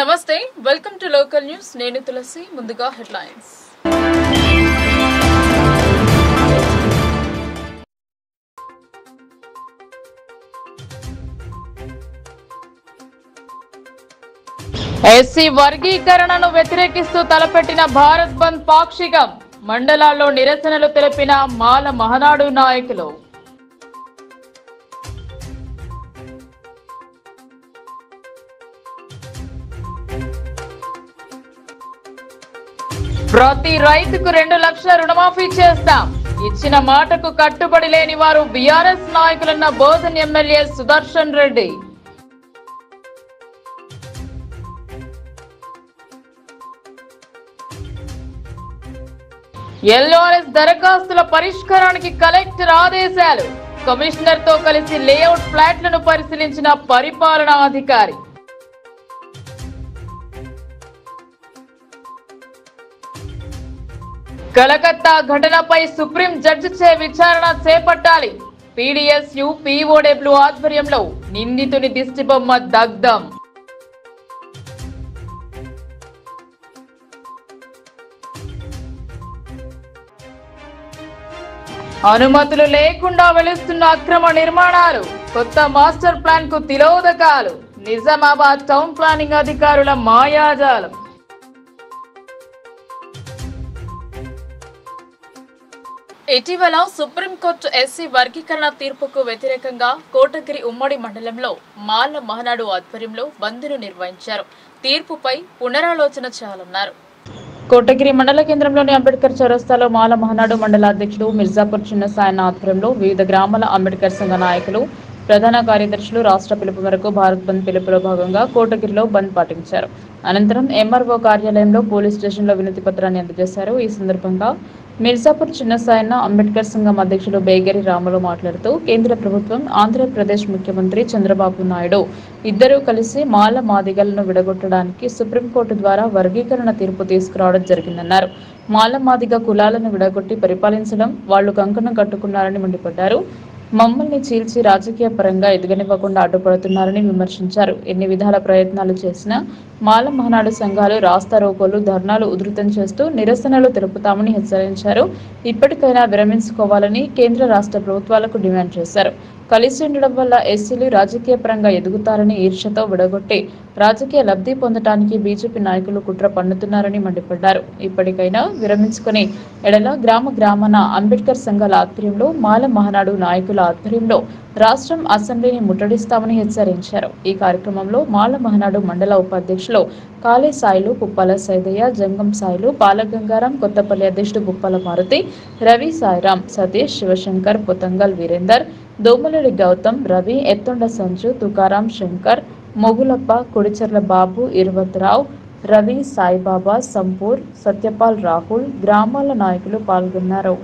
నమస్తే, welcome to local news. నేను తులసి. ముందుగా హెడ్లైన్స్. ఎస్సీ వర్గీకరణను వ్యతిరేకిస్తూ తలపెట్టిన భారత్ బంద్ పాక్షికం. మండలాల్లో నిరసనలు తెలిపిన మాల మహనాడు నాయకులు. ప్రతి రైతుకు 2 లక్షల రుణమాఫీ చేస్తాం. ఇచ్చిన మాటకు కట్టుబడి లేని వారు బీఆర్ఎస్ నాయకులన్న బోధన్ ఎమ్మెల్యే సుదర్శన్ రెడ్డి. ఎల్ఓఆర్ఎస్ దరఖాస్తుల పరిష్కారానికి కలెక్టర్ ఆదేశాలు. కమిషనర్ తో కలిసి లేఅవుట్ ఫ్లాట్లను పరిశీలించిన పరిపాలనా అధికారి. కలకత్తా ఘటనపై సుప్రీం జడ్జిచే విచారణ చేపట్టాలి. పీడీఎస్యు పీఓడబ్ల్యూ ఆధ్వర్యంలో నిందితుని దిష్టిబొమ్మ దగ్ధం. అనుమతులు లేకుండా వెలుస్తున్న అక్రమ నిర్మాణాలు. కొత్త మాస్టర్ ప్లాన్ కు తిలోదకాలు. నిజామాబాద్ టౌన్ ప్లానింగ్ అధికారుల మాయాజాలం. ఇటీవల సుప్రీంకోర్టు ఎస్సీ వర్గీకరణ తీర్పుకు వ్యతిరేకంగా కోటగిరి ఉమ్మడి మండలంలో మాల మహనాడు ఆధ్వర్యంలో బంద్ను నిర్వహించారు. తీర్పుపై పునరాలోచన చేయాలన్నారు. కోటగిరి మండల కేంద్రంలోని అంబేద్కర్ చౌరస్తాలో మాల మహనాడు మండల అధ్యక్షుడు మిర్జాపూర్ చిన్న సాయన్న ఆధ్వర్యంలో వివిధ గ్రామాల అంబేద్కర్ సంఘ నాయకులు, ప్రధాన కార్యదర్శులు రాష్ట్ర పిలుపు మేరకు భారత్ బంద్ పిలుపులో భాగంగా కోటగిరిలో బంద్ పాటించారు. అనంతరం ఎంఆర్ఓ కార్యాలయంలో పోలీస్ స్టేషన్లో వినతి పత్రాన్ని అందజేశారు. ఈ సందర్భంగా మిర్జాపూర్ చిన్న సాయన్న అంబేద్కర్ సంఘం అధ్యక్షుడు బేగరి రాములు మాట్లాడుతూ, కేంద్ర ప్రభుత్వం, ఆంధ్రప్రదేశ్ ముఖ్యమంత్రి చంద్రబాబు నాయుడు ఇద్దరూ కలిసి మాల మాదిగలను విడగొట్టడానికి సుప్రీంకోర్టు ద్వారా వర్గీకరణ తీర్పు తీసుకురావడం జరిగిందన్నారు. మాల మాదిగ కులాలను విడగొట్టి పరిపాలించడం వాళ్లు కంకణం కట్టుకున్నారని మండిపడ్డారు. మమ్మల్ని చీల్చి రాజకీయ పరంగా ఎదగనివ్వకుండా అడ్డుపడుతున్నారని విమర్శించారు. ఎన్ని విధాల ప్రయత్నాలు చేసినా మాల మహనాడు సంఘాలు రాస్తారోకోలు, ధర్నాలు ఉధృతం చేస్తూ నిరసనలు తెలుపుతామని హెచ్చరించారు. ఇప్పటికైనా విరమించుకోవాలని కేంద్ర రాష్ట్ర ప్రభుత్వాలకు డిమాండ్ చేశారు. కలిసి ఉండడం వల్ల ఎస్సీలు రాజకీయ పరంగా ఎదుగుతారని ఈర్ష్యతో విడగొట్టి రాజకీయ లబ్ధి పొందడానికి బీజేపీ నాయకులు కుట్ర పన్నుతున్నారని మండిపడ్డారు. ఇప్పటికైనా విరమించుకుని ఎడల గ్రామాన అంబేద్కర్ సంఘాల ఆధ్వర్యంలో, మాల మహనాడు నాయకుల ఆధ్వర్యంలో రాష్ట్రం అసెంబ్లీని ముట్టడిస్తామని హెచ్చరించారు. ఈ కార్యక్రమంలో మాల మహనాడు మండల ఉపాధ్యక్షులు కాళే సాయిలు, కుప్పాల సైదయ్య, జంగం సాయిలు, బాలగంగారాం, కొత్తపల్లి అధ్యక్షుడు గుప్పాల మారుతి, రవి సాయిరాం, సతీష్, శివశంకర్, పొతంగల్ వీరేందర్, దోమలడి గౌతమ్, రవి, ఎత్తొండ సంజు, తుకారాం, శంకర్, మొగులప్ప, కుడిచెర్ల బాబు, ఇరువత్రావు, రవి, సాయిబాబా, సంపూర్, సత్యపాల్, రాహుల్, గ్రామాల నాయకులు పాల్గొన్నారు.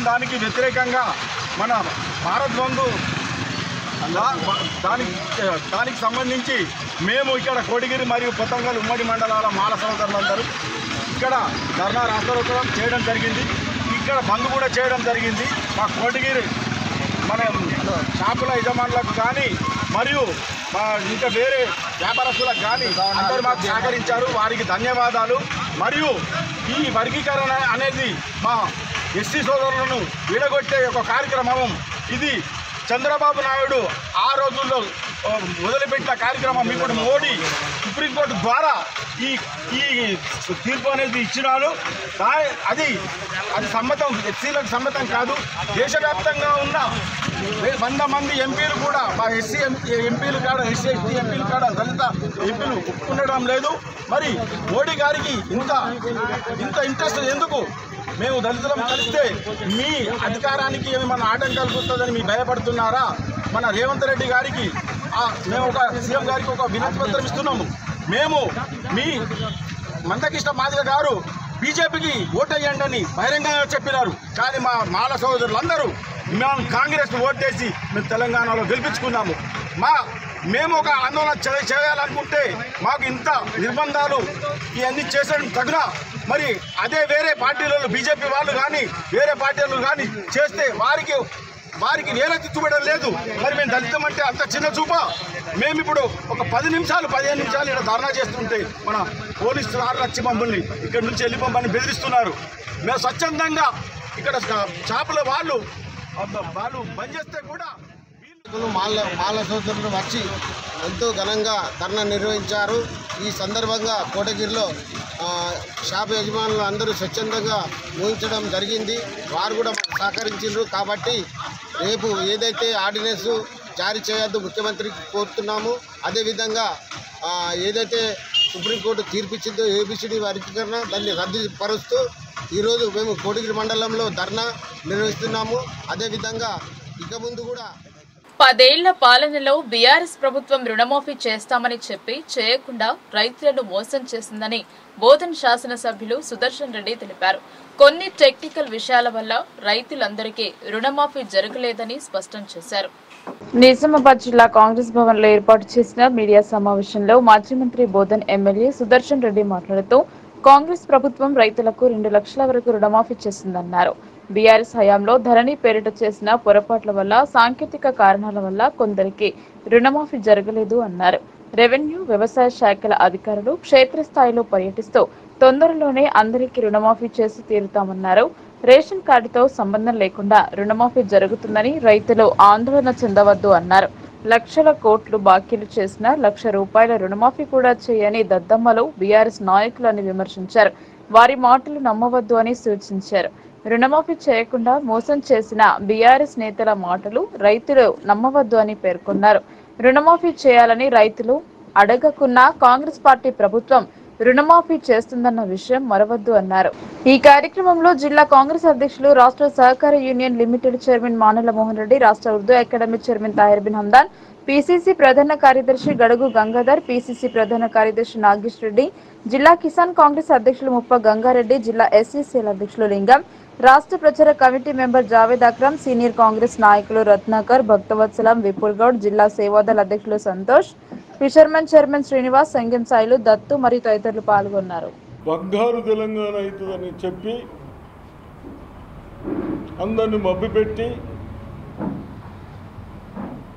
దానికి వ్యతిరేకంగా మన భారత్ బంద్ దానికి సంబంధించి మేము ఇక్కడ కోటగిరి మరియు పొతంగల్ ఉమ్మడి మండలాల మాల సోదరులందరూ ఇక్కడ ధర్నా రాస్తారోకం చేయడం జరిగింది. ఇక్కడ బంద్ కూడా చేయడం జరిగింది. మా కోటగిరి మన షాపుల యజమానులకు కానీ మరియు ఇంకా వేరే వ్యాపారస్తులకు కానీ అందరూ మాకు సహకరించారు. వారికి ధన్యవాదాలు. మరియు ఈ వర్గీకరణ అనేది మా ఎస్సీ సోదరులను విడగొట్టే ఒక కార్యక్రమం. ఇది చంద్రబాబు నాయుడు ఆ రోజుల్లో మొదలుపెట్టిన కార్యక్రమం. ఇప్పుడు మోడీ సుప్రీంకోర్టు ద్వారా ఈ తీర్పు అనేది ఇచ్చినాడు. అది సమ్మతం, ఎస్సీలకు సమ్మతం కాదు. దేశవ్యాప్తంగా ఉన్న 100 మంది ఎంపీలు కూడా మా ఎస్సీ ఎంపీలు కాడ, ఎస్సీ ఎస్టీ ఎంపీలు కాడ దళిత ఎంపీలు ఒప్పుకుండడం లేదు. మరి మోడీ గారికి ఇంత ఇంట్రెస్ట్ ఎందుకు? మేము దళితులం కలిస్తే మీ అధికారానికి ఏమైనా ఆటంకాలు వస్తుందని మీ భయపడుతున్నారా? మన రేవంత్ రెడ్డి గారికి మేము ఒక సీఎం గారికి ఒక వినతి పత్రం ఇస్తున్నాము. మేము మీ మందకృష్ణ మాదిగ గారు బీజేపీకి ఓటేయండి అని బహిరంగంగా చెప్పినారు. కానీ మా మాల సోదరులందరూ మేము కాంగ్రెస్ ఓటేసి మేము తెలంగాణలో గెలిపించుకున్నాము. మేము ఒక ఆందోళన చేయాలనుకుంటే మాకు ఇంత నిర్బంధాలు ఇవన్నీ చేసడం తగిన. మరి అదే వేరే పార్టీలలో బీజేపీ వాళ్ళు కానీ వేరే పార్టీలు కానీ చేస్తే వారికి వారికి వేలెత్తి చూపడం లేదు. మరి మేము దళితం అంటే అంత చిన్న చూప? మేము ఇప్పుడు ఒక 10 నిమిషాలు 15 నిమిషాలు ఇక్కడ ధర్నా చేస్తుంటే మన పోలీసు వారు వచ్చి మమ్మల్ని ఇక్కడ నుంచి వెళ్ళిపోమని బెదిరిస్తున్నారు. మేము స్వచ్ఛందంగా ఇక్కడ చేపల వాళ్ళు బంద్ చేస్తే కూడా మాల సోదరులు వచ్చి ఎంతో ఘనంగా ధర్నా నిర్వహించారు. ఈ సందర్భంగా కోటగిరిలో షాప్ యజమానులు అందరూ స్వచ్ఛందంగా ఊహించడం జరిగింది. వారు కూడా సహకరించారు. కాబట్టి రేపు ఏదైతే ఆర్డినెన్స్ జారీ చేయొద్దు ముఖ్యమంత్రికి కోరుతున్నాము. అదేవిధంగా ఏదైతే సుప్రీంకోర్టు తీర్పిచ్చిందో ఏబిసిడి వర్గీకరణ దాన్ని రద్దు పరుస్తూ ఈరోజు మేము కోటగిరి మండలంలో ధర్నా నిర్వహిస్తున్నాము. అదేవిధంగా ఇక ముందు కూడా 10 ఏళ్ల పాలనలో బీఆర్ఎస్ ప్రభుత్వం రుణమాఫీ చేస్తామని చెప్పి చేయకుండా రైతులను మోసం చేసిందని బోధన్ శాసనసభ్యులు సుదర్శన్ రెడ్డి తెలిపారు. కొన్ని టెక్నికల్ విషయాల వల్ల రైతులందరికీ రుణమాఫీ జరగలేదని స్పష్టం చేశారు. నిజామాబాద్ జిల్లా కాంగ్రెస్ భవన్ లో ఏర్పాటు చేసిన మీడియా సమావేశంలో మాజీ మంత్రి బోధన్ ఎమ్మెల్యే సుదర్శన్ రెడ్డి మాట్లాడుతూ కాంగ్రెస్ ప్రభుత్వం రైతులకు 2 లక్షల వరకు రుణమాఫీ చేసిందన్నారు. బీఆర్ఎస్ హయాంలో ధరణి పేరిట చేసిన పొరపాట్ల వల్ల సాంకేతిక కారణాల వల్ల కొందరికి రుణమాఫీ జరగలేదు అన్నారు. రెవెన్యూ వ్యవసాయ శాఖల అధికారులు క్షేత్రస్థాయిలో పర్యటిస్తూ తొందరలోనే అందరికీ రుణమాఫీ చేసి తీరుతామన్నారు. రేషన్ కార్డుతో సంబంధం లేకుండా రుణమాఫీ జరుగుతుందని రైతులు ఆందోళన చెందవద్దు అన్నారు. లక్షల కోట్లు బాకీలు చేసిన ₹1,00,000 రుణమాఫీ కూడా చేయని దద్దమ్మలు బీఆర్ఎస్ నాయకులని విమర్శించారు. వారి మాటలు నమ్మవద్దు అని సూచించారు. రుణమాఫీ చేయకుండా మోసం చేసిన బీఆర్ఎస్ నేతల మాటలు రైతులు నమ్మవద్దు అని పేర్కొన్నారు. రుణమాఫీ చేయాలని రైతులు అడగకున్నా కాంగ్రెస్ పార్టీ ప్రభుత్వం రుణమాఫీ చేస్తుందన్న విషయం మరవద్దు అన్నారు. ఈ కార్యక్రమంలో జిల్లా కాంగ్రెస్ అధ్యక్షులు, రాష్ట్ర సహకార union limited chairman Manala Mohan Reddy, రాష్ట్ర Urdu academy chairman Tahir bin Hamdan, PCC ప్రధాన కార్యదర్శి గడుగు గంగాధర్, పీసీసీ ప్రధాన కార్యదర్శి నాగేష్ రెడ్డి, జిల్లా కిసాన్ కాంగ్రెస్ అధ్యక్షులు ముప్ప గంగారెడ్డి, జిల్లా ఎస్సీసీఎల్ అధ్యక్షులు లింగం, రాష్ట్ర ప్రచార committee member Javed Akram, senior Congress నాయకులు రత్నాకర్, భక్తవత్సలం, విపుల్ గౌడ్, జిల్లా సేవాదళ అధ్యక్షులు సంతోష్, ఫిషర్మెన్ చైర్మన్ శ్రీనివాస్, సంగం సాయిలు, దత్తు మరియు తదితరులు పాల్గొన్నారు. బంగారు తెలంగాణ అవుతుందని చెప్పి అందరిని మభ్యపెట్టి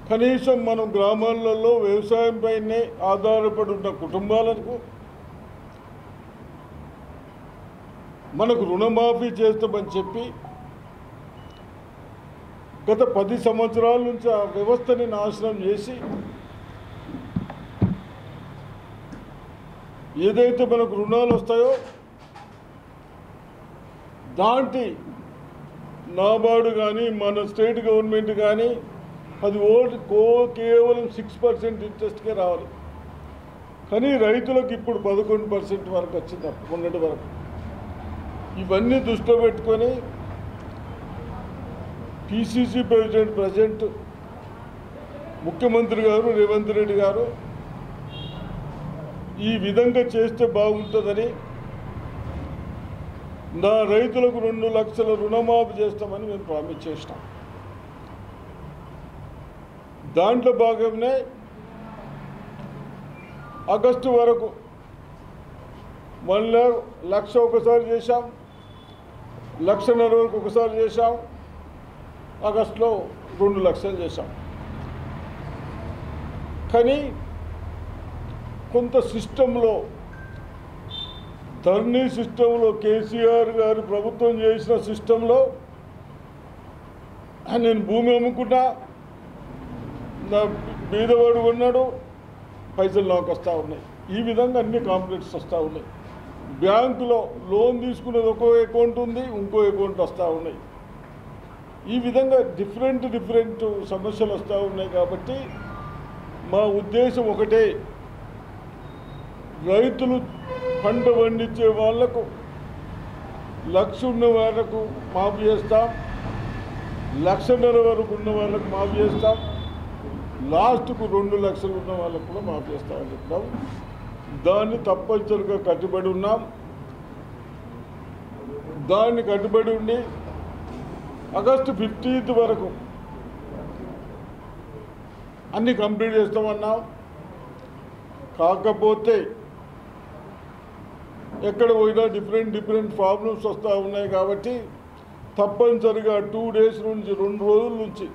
కనీసం మనం గ్రామాలలో వ్యవసాయంపైనే ఆధారపడి ఉన్న కుటుంబాలకు మనకు రుణమాఫీ చేస్తామని చెప్పి గత 10 సంవత్సరాల నుంచి ఆ వ్యవస్థని నాశనం చేసి ఏదైతే మనకు రుణాలు వస్తాయో దాంట్లో నాబార్డు కానీ మన స్టేట్ గవర్నమెంట్ కానీ అది కేవలం 6% ఇంట్రెస్ట్కే రావాలి. కానీ రైతులకు ఇప్పుడు 11% వరకు వచ్చింది మొన్నటి వరకు. ఇవన్నీ దృష్టిలో పెట్టుకొని పీసీసీ ప్రెసిడెంట్ ముఖ్యమంత్రి గారు రేవంత్ రెడ్డి గారు ఈ విధంగా చేస్తే బాగుంటుందని నా రైతులకు 2 లక్షల రుణమాఫీ చేస్తామని మేము ప్రామిస్ చేసినాం. దాంట్లో భాగంగానే ఆగస్టు వరకు మళ్ళీ 1,00,000 ఒకసారి చేశాం, 1,50,000 వరకు ఒకసారి చేశాం, ఆగస్టులో 2 లక్షలు చేశాం. కానీ కొంత సిస్టంలో ధరణి సిస్టంలో కేసీఆర్ గారు ప్రభుత్వం చేసిన సిస్టంలో నేను భూమి అమ్ముకున్నా, నా బీదవాడు కొన్నాడు, పైసలు నాకు వస్తూ ఉన్నాయి. ఈ విధంగా అన్ని కాంప్లెక్స్ వస్తూ ఉన్నాయి. బ్యాంకులో లోన్ తీసుకునేది ఒక అకౌంట్ ఉంది, ఇంకో అకౌంట్ వస్తూ ఉన్నాయి. ఈ విధంగా డిఫరెంట్ సమస్యలు వస్తూ ఉన్నాయి. కాబట్టి మా ఉద్దేశం ఒకటే, రైతులు పంట పండించే వాళ్లకు 1,00,000 ఉన్న వాళ్ళకు మాఫీ చేస్తాం, 1,50,000 వరకు ఉన్న వాళ్ళకు మాఫీ చేస్తాం, లాస్ట్కు 2 లక్షలు ఉన్న వాళ్ళకు కూడా మాఫీ చేస్తామని చెప్తాం. దాన్ని తప్పనిసరిగా కట్టుబడి ఉన్నాం. దాన్ని కట్టుబడి ఉండి ఆగస్టు 15th వరకు అన్నీ కంప్లీట్ చేస్తామన్నాం. కాకపోతే ఎక్కడ పోయినా డిఫరెంట్ ప్రాబ్లమ్స్ వస్తూ ఉన్నాయి. కాబట్టి తప్పనిసరిగా 2 days నుంచి 2 రోజుల నుంచి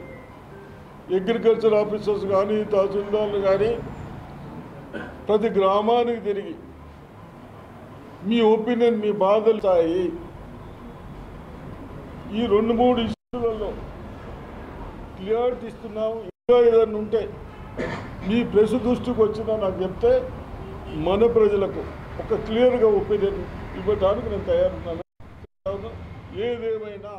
అగ్రికల్చర్ ఆఫీసర్స్ కానీ తహసీల్దార్లు కానీ ప్రతి గ్రామానికి తిరిగి మీ ఒపీనియన్ మీ బాధలు తాయి ఈ 2-3 ఇష్యూలలో క్లియర్ ఇస్తున్నాం. ఇంకా ఏదైనా ఉంటే మీ ప్రెస్ దృష్టికి వచ్చినా నాకు చెప్తే మన ప్రజలకు ఒక క్లియర్గా ఒపీనియన్ ఇవ్వడానికి నేను తయారున్నాను. ఏదేమైనా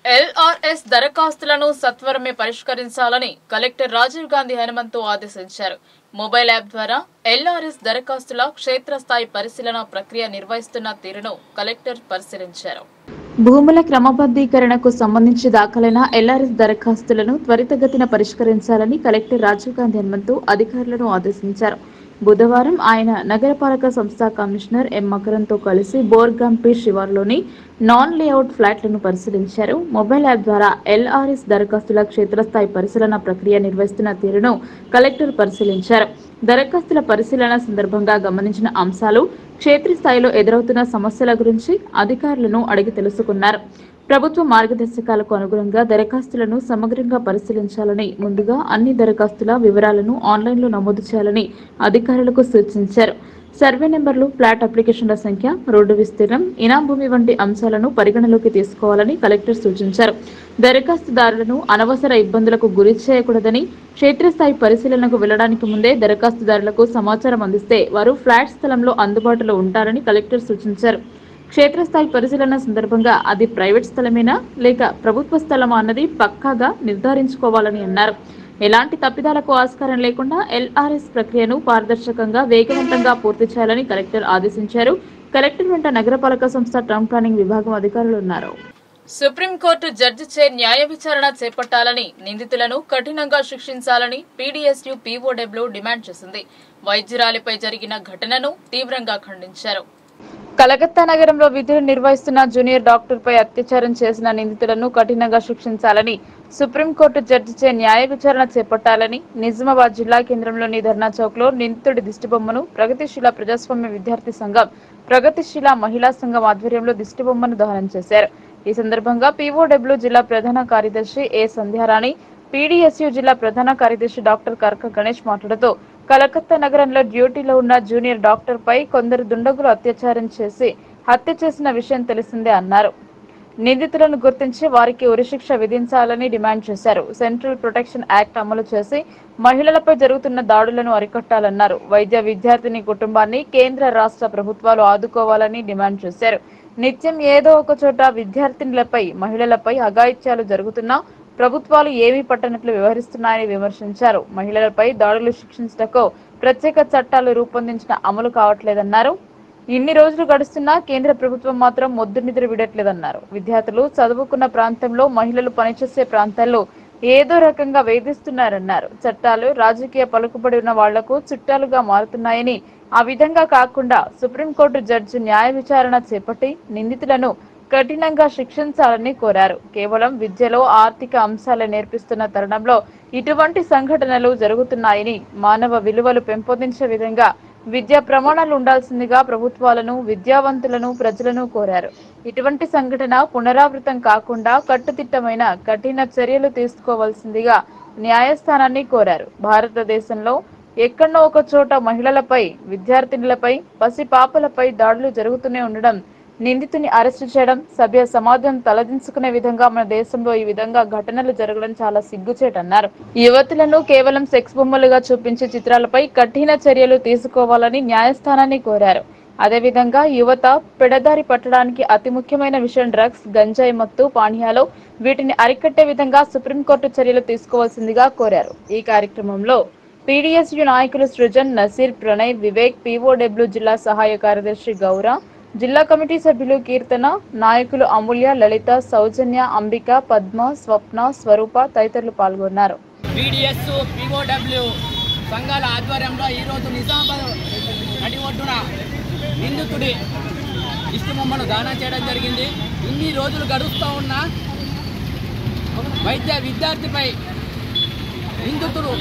LRS దరఖాస్తులను సత్వరమే పరిష్కరించాలని కలెక్టర్ రాజీవ్ గాంధీ హనుమంతు ఆదేశించారు. మొబైల్ యాప్ ద్వారా LRS దరఖాస్తుల క్షేత్రస్థాయి పరిశీలన ప్రక్రియ నిర్వహిస్తున్న తీరును కలెక్టర్ పరిశీలించారు. భూముల క్రమబద్ధీకరణకు సంబంధించి దాఖలైన LRS దరఖాస్తులను త్వరితగతిన పరిష్కరించాలని కలెక్టర్ రాజీవ్ గాంధీ హనుమంతు అధికారులను ఆదేశించారు. బుధవారం ఆయన నగరపాలక సంస్థ కమిషనర్ ఎం మకరంతో కలిసి బోర్గాంపి శివార్లోని నాన్ లేఅవుట్ ఫ్లాట్లను పరిశీలించారు. మొబైల్ యాప్ ద్వారా LRS దరఖాస్తుల క్షేత్రస్థాయి పరిశీలన ప్రక్రియ నిర్వహిస్తున్న తీరును కలెక్టర్ పరిశీలించారు. దరఖాస్తుల పరిశీలన సందర్భంగా గమనించిన అంశాలు, క్షేత్రస్థాయిలో ఎదురవుతున్న సమస్యల గురించి అధికారులను అడిగి తెలుసుకున్నారు. ప్రభుత్వ మార్గదర్శకాలకు అనుగుణంగా దరఖాస్తులను సమగ్రంగా పరిశీలించాలని, ముందుగా అన్ని దరఖాస్తుల వివరాలను ఆన్లైన్లో నమోదు చేయాలని అధికారులకు సూచించారు. సర్వే నెంబర్లు, ఫ్లాట్ అప్లికేషన్ల సంఖ్య, రోడ్డు విస్తీర్ణం, ఇనాం భూమి వంటి అంశాలను పరిగణలోకి తీసుకోవాలని కలెక్టర్ సూచించారు. దరఖాస్తుదారులను అనవసర ఇబ్బందులకు గురి చేయకూడదని, క్షేత్రస్థాయి పరిశీలనకు వెళ్లడానికి ముందే దరఖాస్తుదారులకు సమాచారం అందిస్తే వారు ఫ్లాట్ స్థలంలో అందుబాటులో ఉంటారని కలెక్టర్ సూచించారు. క్షేత్రస్థాయి పరిశీలన సందర్భంగా అది ప్రైవేట్ స్థలమేనా లేక ప్రభుత్వ స్థలమా అన్నది పక్కాగా నిర్ధారించుకోవాలని అన్నారు. ఎలాంటి తప్పిదాలకు ఆస్కారం లేకుండా LRS ప్రక్రియను పారదర్శకంగా, వేగవంతంగా పూర్తి చేయాలని కలెక్టర్ ఆదేశించారు. కలెక్టర్ వెంట నగరపాలక సంస్థ టౌన్ ప్లానింగ్ విభాగం అధికారులు ఉన్నారు. సుప్రీంకోర్టు జడ్జిచే న్యాయ విచారణ చేపట్టాలని, నిందితులను కఠినంగా శిక్షించాలని PDSU POW డిమాండ్ చేసింది. వైద్యురాలిపై జరిగిన ఘటనను తీవ్రంగా ఖండించారు. కలకత్తా నగరంలో విధులు నిర్వహిస్తున్న జూనియర్ డాక్టర్పై అత్యాచారం చేసిన నిందితులను కఠినంగా శిక్షించాలని, సుప్రీంకోర్టు జడ్జిచే న్యాయ విచారణ చేపట్టాలని నిజామాబాద్ జిల్లా కేంద్రంలోని ధర్నా చౌక్ లో నిందితుడి దిష్టిబొమ్మను ప్రగతిశీల ప్రజాస్వామ్య విద్యార్థి సంఘం, ప్రగతిశీల మహిళా సంఘం ఆధ్వర్యంలో దిష్టిబొమ్మను దహనం చేశారు. ఈ సందర్భంగా POW జిల్లా ప్రధాన కార్యదర్శి ఏ సంధ్యారాణి, PDSU జిల్లా ప్రధాన కార్యదర్శి డాక్టర్ కర్క గణేష్ మాట్లాడుతూ, కలకత్తా నగరంలో డ్యూటీలో ఉన్న జూనియర్ డాక్టర్ పై కొందరు దుండగులు అత్యాచారం చేసి హత్య చేసిన విషయం తెలిసిందే అన్నారు. నిందితులను గుర్తించి వారికి ఉరిశిక్ష విధించాలని డిమాండ్ చేశారు. సెంట్రల్ ప్రొటెక్షన్ యాక్ట్ అమలు చేసి మహిళలపై జరుగుతున్న దాడులను అరికట్టాలన్నారు. వైద్య విద్యార్థిని కుటుంబాన్ని కేంద్ర రాష్ట్ర ప్రభుత్వాలు ఆదుకోవాలని డిమాండ్ చేశారు. నిత్యం ఏదో ఒక చోట విద్యార్థినులపై, మహిళలపై అఘాయిత్యాలు జరుగుతున్నా ప్రభుత్వాలు ఏమీ పట్టనట్లు వ్యవహరిస్తున్నాయని విమర్శించారు. మహిళలపై దాడులు శిక్షించటకు ప్రత్యేక చట్టాలు రూపొందించిన అమలు కావట్లేదన్నారు. ఇన్ని రోజులు గడుస్తున్నా కేంద్ర ప్రభుత్వం మాత్రం మొద్దు నిద్ర విడట్లేదన్నారు. విద్యార్థులు చదువుకున్న ప్రాంతంలో, మహిళలు పనిచేసే ప్రాంతాల్లో ఏదో రకంగా వేధిస్తున్నారన్నారు. చట్టాలు రాజకీయ పలుకుబడి ఉన్న వాళ్లకు చుట్టాలుగా మారుతున్నాయని, ఆ విధంగా కాకుండా సుప్రీంకోర్టు జడ్జి న్యాయ విచారణ చేపట్టి నిందితులను కఠినంగా శిక్షించాలని కోరారు. కేవలం విద్యలో ఆర్థిక అంశాలే నేర్పిస్తున్న తరుణంలో ఇటువంటి సంఘటనలు జరుగుతున్నాయని, మానవ విలువలు పెంపొందించే విధంగా విద్యా ప్రమాణాలు ఉండాల్సిందిగా ప్రభుత్వాలను, విద్యావంతులను, ప్రజలను కోరారు. ఇటువంటి సంఘటన పునరావృతం కాకుండా కట్టుదిట్టమైన కఠిన చర్యలు తీసుకోవాల్సిందిగా న్యాయస్థానాన్ని కోరారు. భారతదేశంలో ఎక్కడో ఒక చోట మహిళలపై, విద్యార్థినులపై, పసిపాపలపై దాడులు జరుగుతూనే ఉండడం, నిందితుని అరెస్టు చేయడం సభ్య సమాజం తలదించుకునే విధంగా మన దేశంలో ఈ విధంగా ఘటనలు జరగడం చాలా సిగ్గుచేటన్నారు. యువతులను కేవలం సెక్స్ బొమ్మలుగా చూపించే చిత్రాలపై కఠిన చర్యలు తీసుకోవాలని న్యాయస్థానాన్ని కోరారు. అదేవిధంగా యువత పెడదారి పట్టడానికి అతి ముఖ్యమైన విషయం డ్రగ్స్, గంజాయి మత్తు పానీయాలు. వీటిని అరికట్టే విధంగా సుప్రీంకోర్టు చర్యలు తీసుకోవాల్సిందిగా కోరారు. ఈ కార్యక్రమంలో PDSU నాయకులు సృజన్, నసీర్, ప్రణయ్, వివేక్, POW జిల్లా సహాయ కార్యదర్శి గౌర, జిల్లా కమిటీ సభ్యులు కీర్తన, నాయకులు అమూల్య, లలిత, సౌజన్య, అంబిక, పద్మ, స్వప్న, స్వరూప తదితరులు పాల్గొన్నారు. PDSU POW సంఘాల ఆధ్వర్యంలో ఈరోజు నిజామాబాద్ నడి ఒడ్డున నిందితుడి దిష్టిబొమ్మను దానం చేయడం జరిగింది. ఇన్ని రోజులు గడుస్తూ ఉన్న వైద్య విద్యార్థిపై నిందితుడు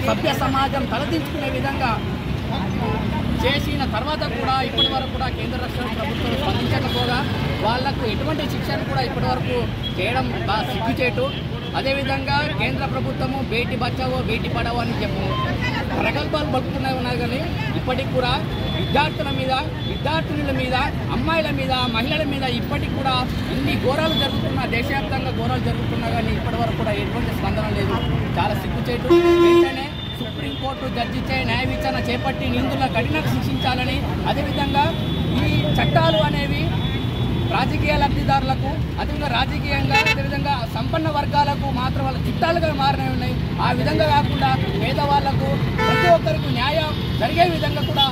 సభ్య సమాజం తలదించుకునే విధంగా చేసిన తర్వాత కూడా ఇప్పటి వరకు కూడా కేంద్ర రాష్ట్ర ప్రభుత్వం స్పందించకపోగా వాళ్లకు ఎటువంటి శిక్షను కూడా ఇప్పటి వరకు చేయడం బాగా సిగ్గుచేటు. అదేవిధంగా కేంద్ర ప్రభుత్వము బేటీ బచావో బేటీ పడావో అని ప్రగల్భాలు పలుకుతున్నాయి ఉన్నాయి, కానీ ఇప్పటికి కూడా విద్యార్థినుల మీద అమ్మాయిల మీద మహిళల మీద ఇప్పటికి కూడా ఇన్ని ఘోరాలు జరుగుతున్నా, దేశవ్యాప్తంగా ఘోరాలు జరుగుతున్నా కానీ ఇప్పటి వరకు కూడా ఎటువంటి స్పందన లేదు. చాలా సిగ్గుచేటు. వెంటనే సుప్రీంకోర్టు జడ్జిచే న్యాయ విచారణ చేపట్టి నిందుల కఠినంగా శిక్షించాలని, అదేవిధంగా ఈ చట్టాలు అనేవి రాజకీయ లబ్ధిదారులకు, అదేవిధంగా రాజకీయంగా అదేవిధంగా సంపన్న వర్గాలకు మాత్రం వాళ్ళ చుట్టాలుగా మారినవి ఉన్నాయి. ఆ విధంగా కాకుండా పేదవాళ్లకు ప్రతి ఒక్కరికి న్యాయం జరిగే విధంగా కూడా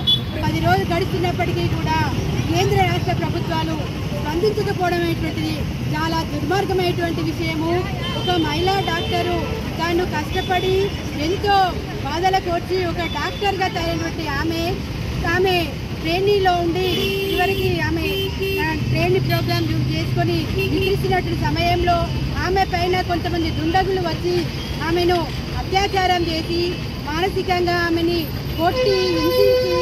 10 రోజులు గడుస్తున్నప్పటికీ కూడా కేంద్ర రాష్ట్ర ప్రభుత్వాలు స్పందించకపోవడం అనేటువంటిది చాలా దుర్మార్గమైనటువంటి విషయము. ఒక మహిళా డాక్టరు తాను కష్టపడి ఎంతో బాధలకు వచ్చి ఒక డాక్టర్గా తయారైనటువంటి ఆమె ట్రైనీలో ఉండి చివరికి ఆమె ట్రైనింగ్ ప్రోగ్రామ్ చేసుకొని నిద్రిస్తున్నటువంటి సమయంలో ఆమె పైన కొంతమంది దుండగులు వచ్చి ఆమెను అత్యాచారం చేసి మానసికంగా ఆమెని కొట్టి హింసించి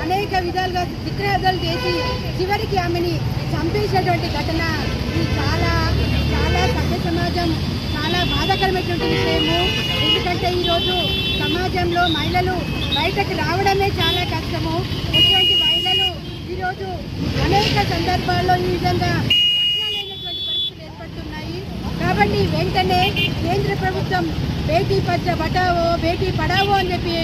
అనేక విధాలుగా చిత్రహింసలు చేసి చివరికి ఆమెని చంపేసినటువంటి ఘటన ఇది చాలా చాలా సభ్య సమాజం చాలా బాధాకరమైనటువంటి విషయము. ఎందుకంటే ఈరోజు సమాజంలో మహిళలు బయటకు రావడమే చాలా కష్టము. ఇటువంటి మహిళలు ఈరోజు అనేక సందర్భాల్లో ఈ విధంగా రక్షణలేనటువంటి పరిస్థితులు ఏర్పడుతున్నాయి. కాబట్టి వెంటనే కేంద్ర ప్రభుత్వం బేటీ బచావో బేటీ పడావో అని చెప్పి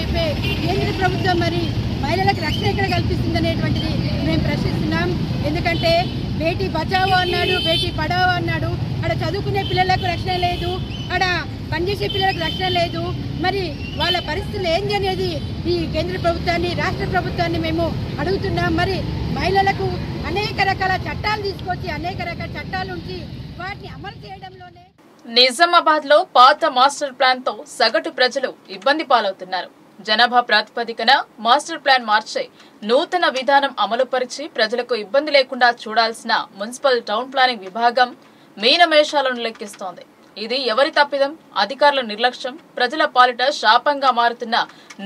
కేంద్ర ప్రభుత్వం మరి మహిళలకు రక్షణ ఎక్కడ కల్పిస్తుంది అనేటువంటిది మేము ప్రశ్నిస్తున్నాం. ఎందుకంటే బేటీ బచావో అన్నాడు, బేటీ పడావో అన్నాడు. అక్కడ చదువుకునే పిల్లలకు రక్షణ లేదు, అక్కడ పనిచేసే పిల్లలకు రక్షణ లేదు. మరి వాళ్ళ పరిస్థితులు ఏంటి అనేది ఈ కేంద్ర ప్రభుత్వాన్ని రాష్ట్ర ప్రభుత్వాన్ని మేము అడుగుతున్నాం. మరి మహిళలకు అనేక రకాల చట్టాలు తీసుకొచ్చి అనేక రకాల చట్టాలు ఉంచి వాటిని అమలు చేయడంలోనే నిజామాబాద్ లో పాత మాస్టర్ ప్లాన్ తో సగటు ప్రజలు ఇబ్బంది పాలవుతున్నారు. జనాభా ప్రాతిపదికన మాస్టర్ ప్లాన్ మార్చే నూతన విధానం అమలుపరిచి ప్రజలకు ఇబ్బంది లేకుండా చూడాల్సిన మున్సిపల్ టౌన్ ప్లానింగ్ విభాగం మీనమేషాలను లెక్కిస్తోంది. ఇది ఎవరి తప్పిదం? అధికారుల నిర్లక్ష్యం. ప్రజల పాలిట శాపంగా మారుతున్న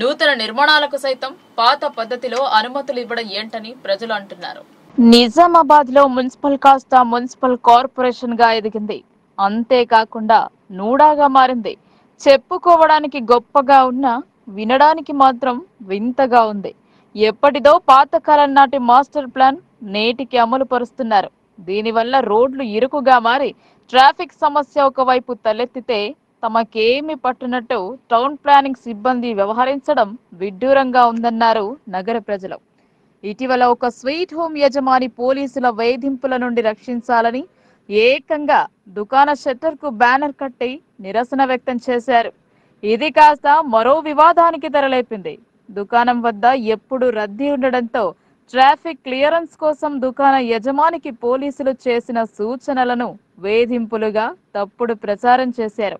నూతన నిర్మాణాలకు సైతం పాత పద్ధతిలో అనుమతులు ఇవ్వడం ఏంటని ప్రజలు అంటున్నారు. నిజామాబాద్ లో మున్సిపల్ కాస్త మున్సిపల్ కార్పొరేషన్ గా ఎదిగింది. అంతేకాకుండా నూడాగా మారింది. చెప్పుకోవడానికి గొప్పగా ఉన్నా వినడానికి మాత్రం వింతగా ఉంది. ఎప్పటిదో పాతకాలం నాటి మాస్టర్ ప్లాన్ నేటికి అమలు పరుస్తున్నారు. దీనివల్ల రోడ్లు ఇరుకుగా మారి ట్రాఫిక్ సమస్య ఒకవైపు తలెత్తితే తమకేమి పట్టునట్టు టౌన్ ప్లానింగ్ సిబ్బంది వ్యవహరించడం విడ్డూరంగా ఉందన్నారు నగర ప్రజలు. ఇటీవల ఒక స్వీట్ హోమ్ యజమాని పోలీసుల వేధింపుల నుండి రక్షించాలని ఏకంగా దుకాణ షట్టర్ కు బ్యానర్ కట్టి నిరసన వ్యక్తం చేశారు. ఇది కాస్త మరో వివాదానికి తెరలేపింది. దుకాణం వద్ద ఎప్పుడు రద్దీ ఉండడంతో ట్రాఫిక్ క్లియరెన్స్ కోసం దుకాణ యజమానికి పోలీసులు చేసిన సూచనలను వేధింపులుగా తప్పుడు ప్రచారం చేశారు.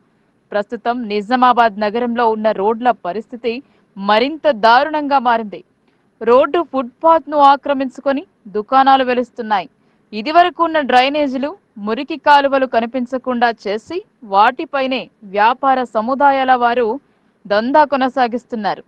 ప్రస్తుతం నిజామాబాద్ నగరంలో ఉన్న రోడ్ల పరిస్థితి మరింత దారుణంగా మారింది. రోడ్డు ఫుట్పాత్ ను ఆక్రమించుకొని దుకాణాలు వెలుస్తున్నాయి. ఇదివరకు ఉన్న డ్రైనేజీలు, మురికి కాలువలు కనిపించకుండా చేసి వాటిపైనే వ్యాపార సముదాయాల వారు దందా కొనసాగిస్తున్నారు.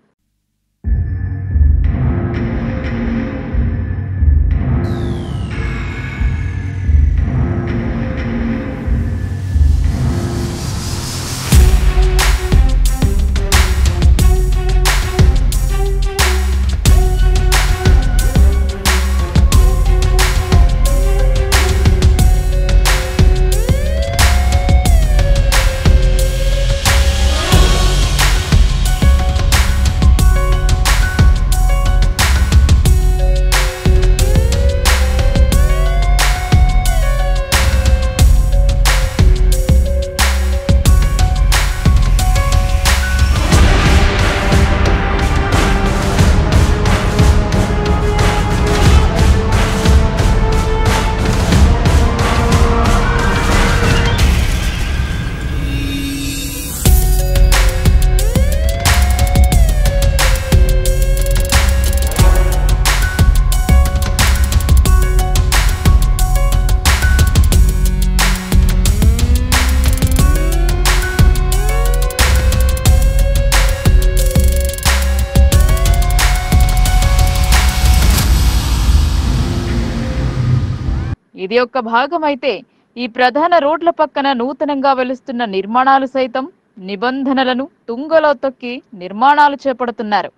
ఇది ఒక భాగమైతే ఈ ప్రధాన రోడ్ల పక్కన నూతనంగా వెలుస్తున్న నిర్మాణాలు సైతం నిబంధనలను తుంగలో తొక్కి నిర్మాణాలు చేపడుతున్నారు.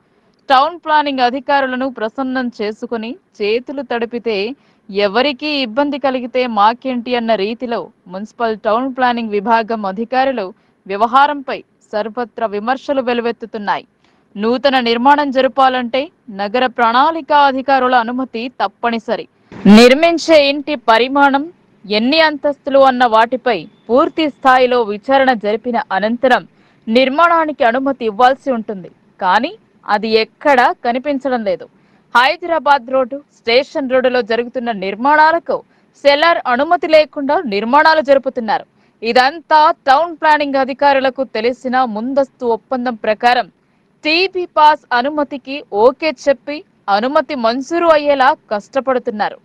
టౌన్ ప్లానింగ్ అధికారులను ప్రసన్నం చేసుకుని చేతులు తడిపితే ఎవరికీ ఇబ్బంది కలిగితే మాకేంటి అన్న రీతిలో మున్సిపల్ టౌన్ ప్లానింగ్ విభాగం అధికారులు వ్యవహారంపై సర్వత్రా విమర్శలు వెలువెత్తుతున్నాయి. నూతన నిర్మాణం జరపాలంటే నగర ప్రణాళిక అధికారుల అనుమతి తప్పనిసరి. నిర్మించే ఇంటి పరిమాణం, ఎన్ని అంతస్తులు అన్న వాటిపై పూర్తి స్థాయిలో విచారణ జరిపిన అనంతరం నిర్మాణానికి అనుమతి ఇవ్వాల్సి ఉంటుంది. కానీ అది ఎక్కడా కనిపించడం లేదు. హైదరాబాద్ రోడ్డు, స్టేషన్ రోడ్డులో జరుగుతున్న నిర్మాణాలకు సెల్లార్ అనుమతి లేకుండా నిర్మాణాలు జరుపుతున్నారు. ఇదంతా టౌన్ ప్లానింగ్ అధికారులకు తెలిసిన ముందస్తు ఒప్పందం ప్రకారం టీబీ పాస్ అనుమతికి ఓకే చెప్పి అనుమతి మంజూరు అయ్యేలా కష్టపడుతున్నారు.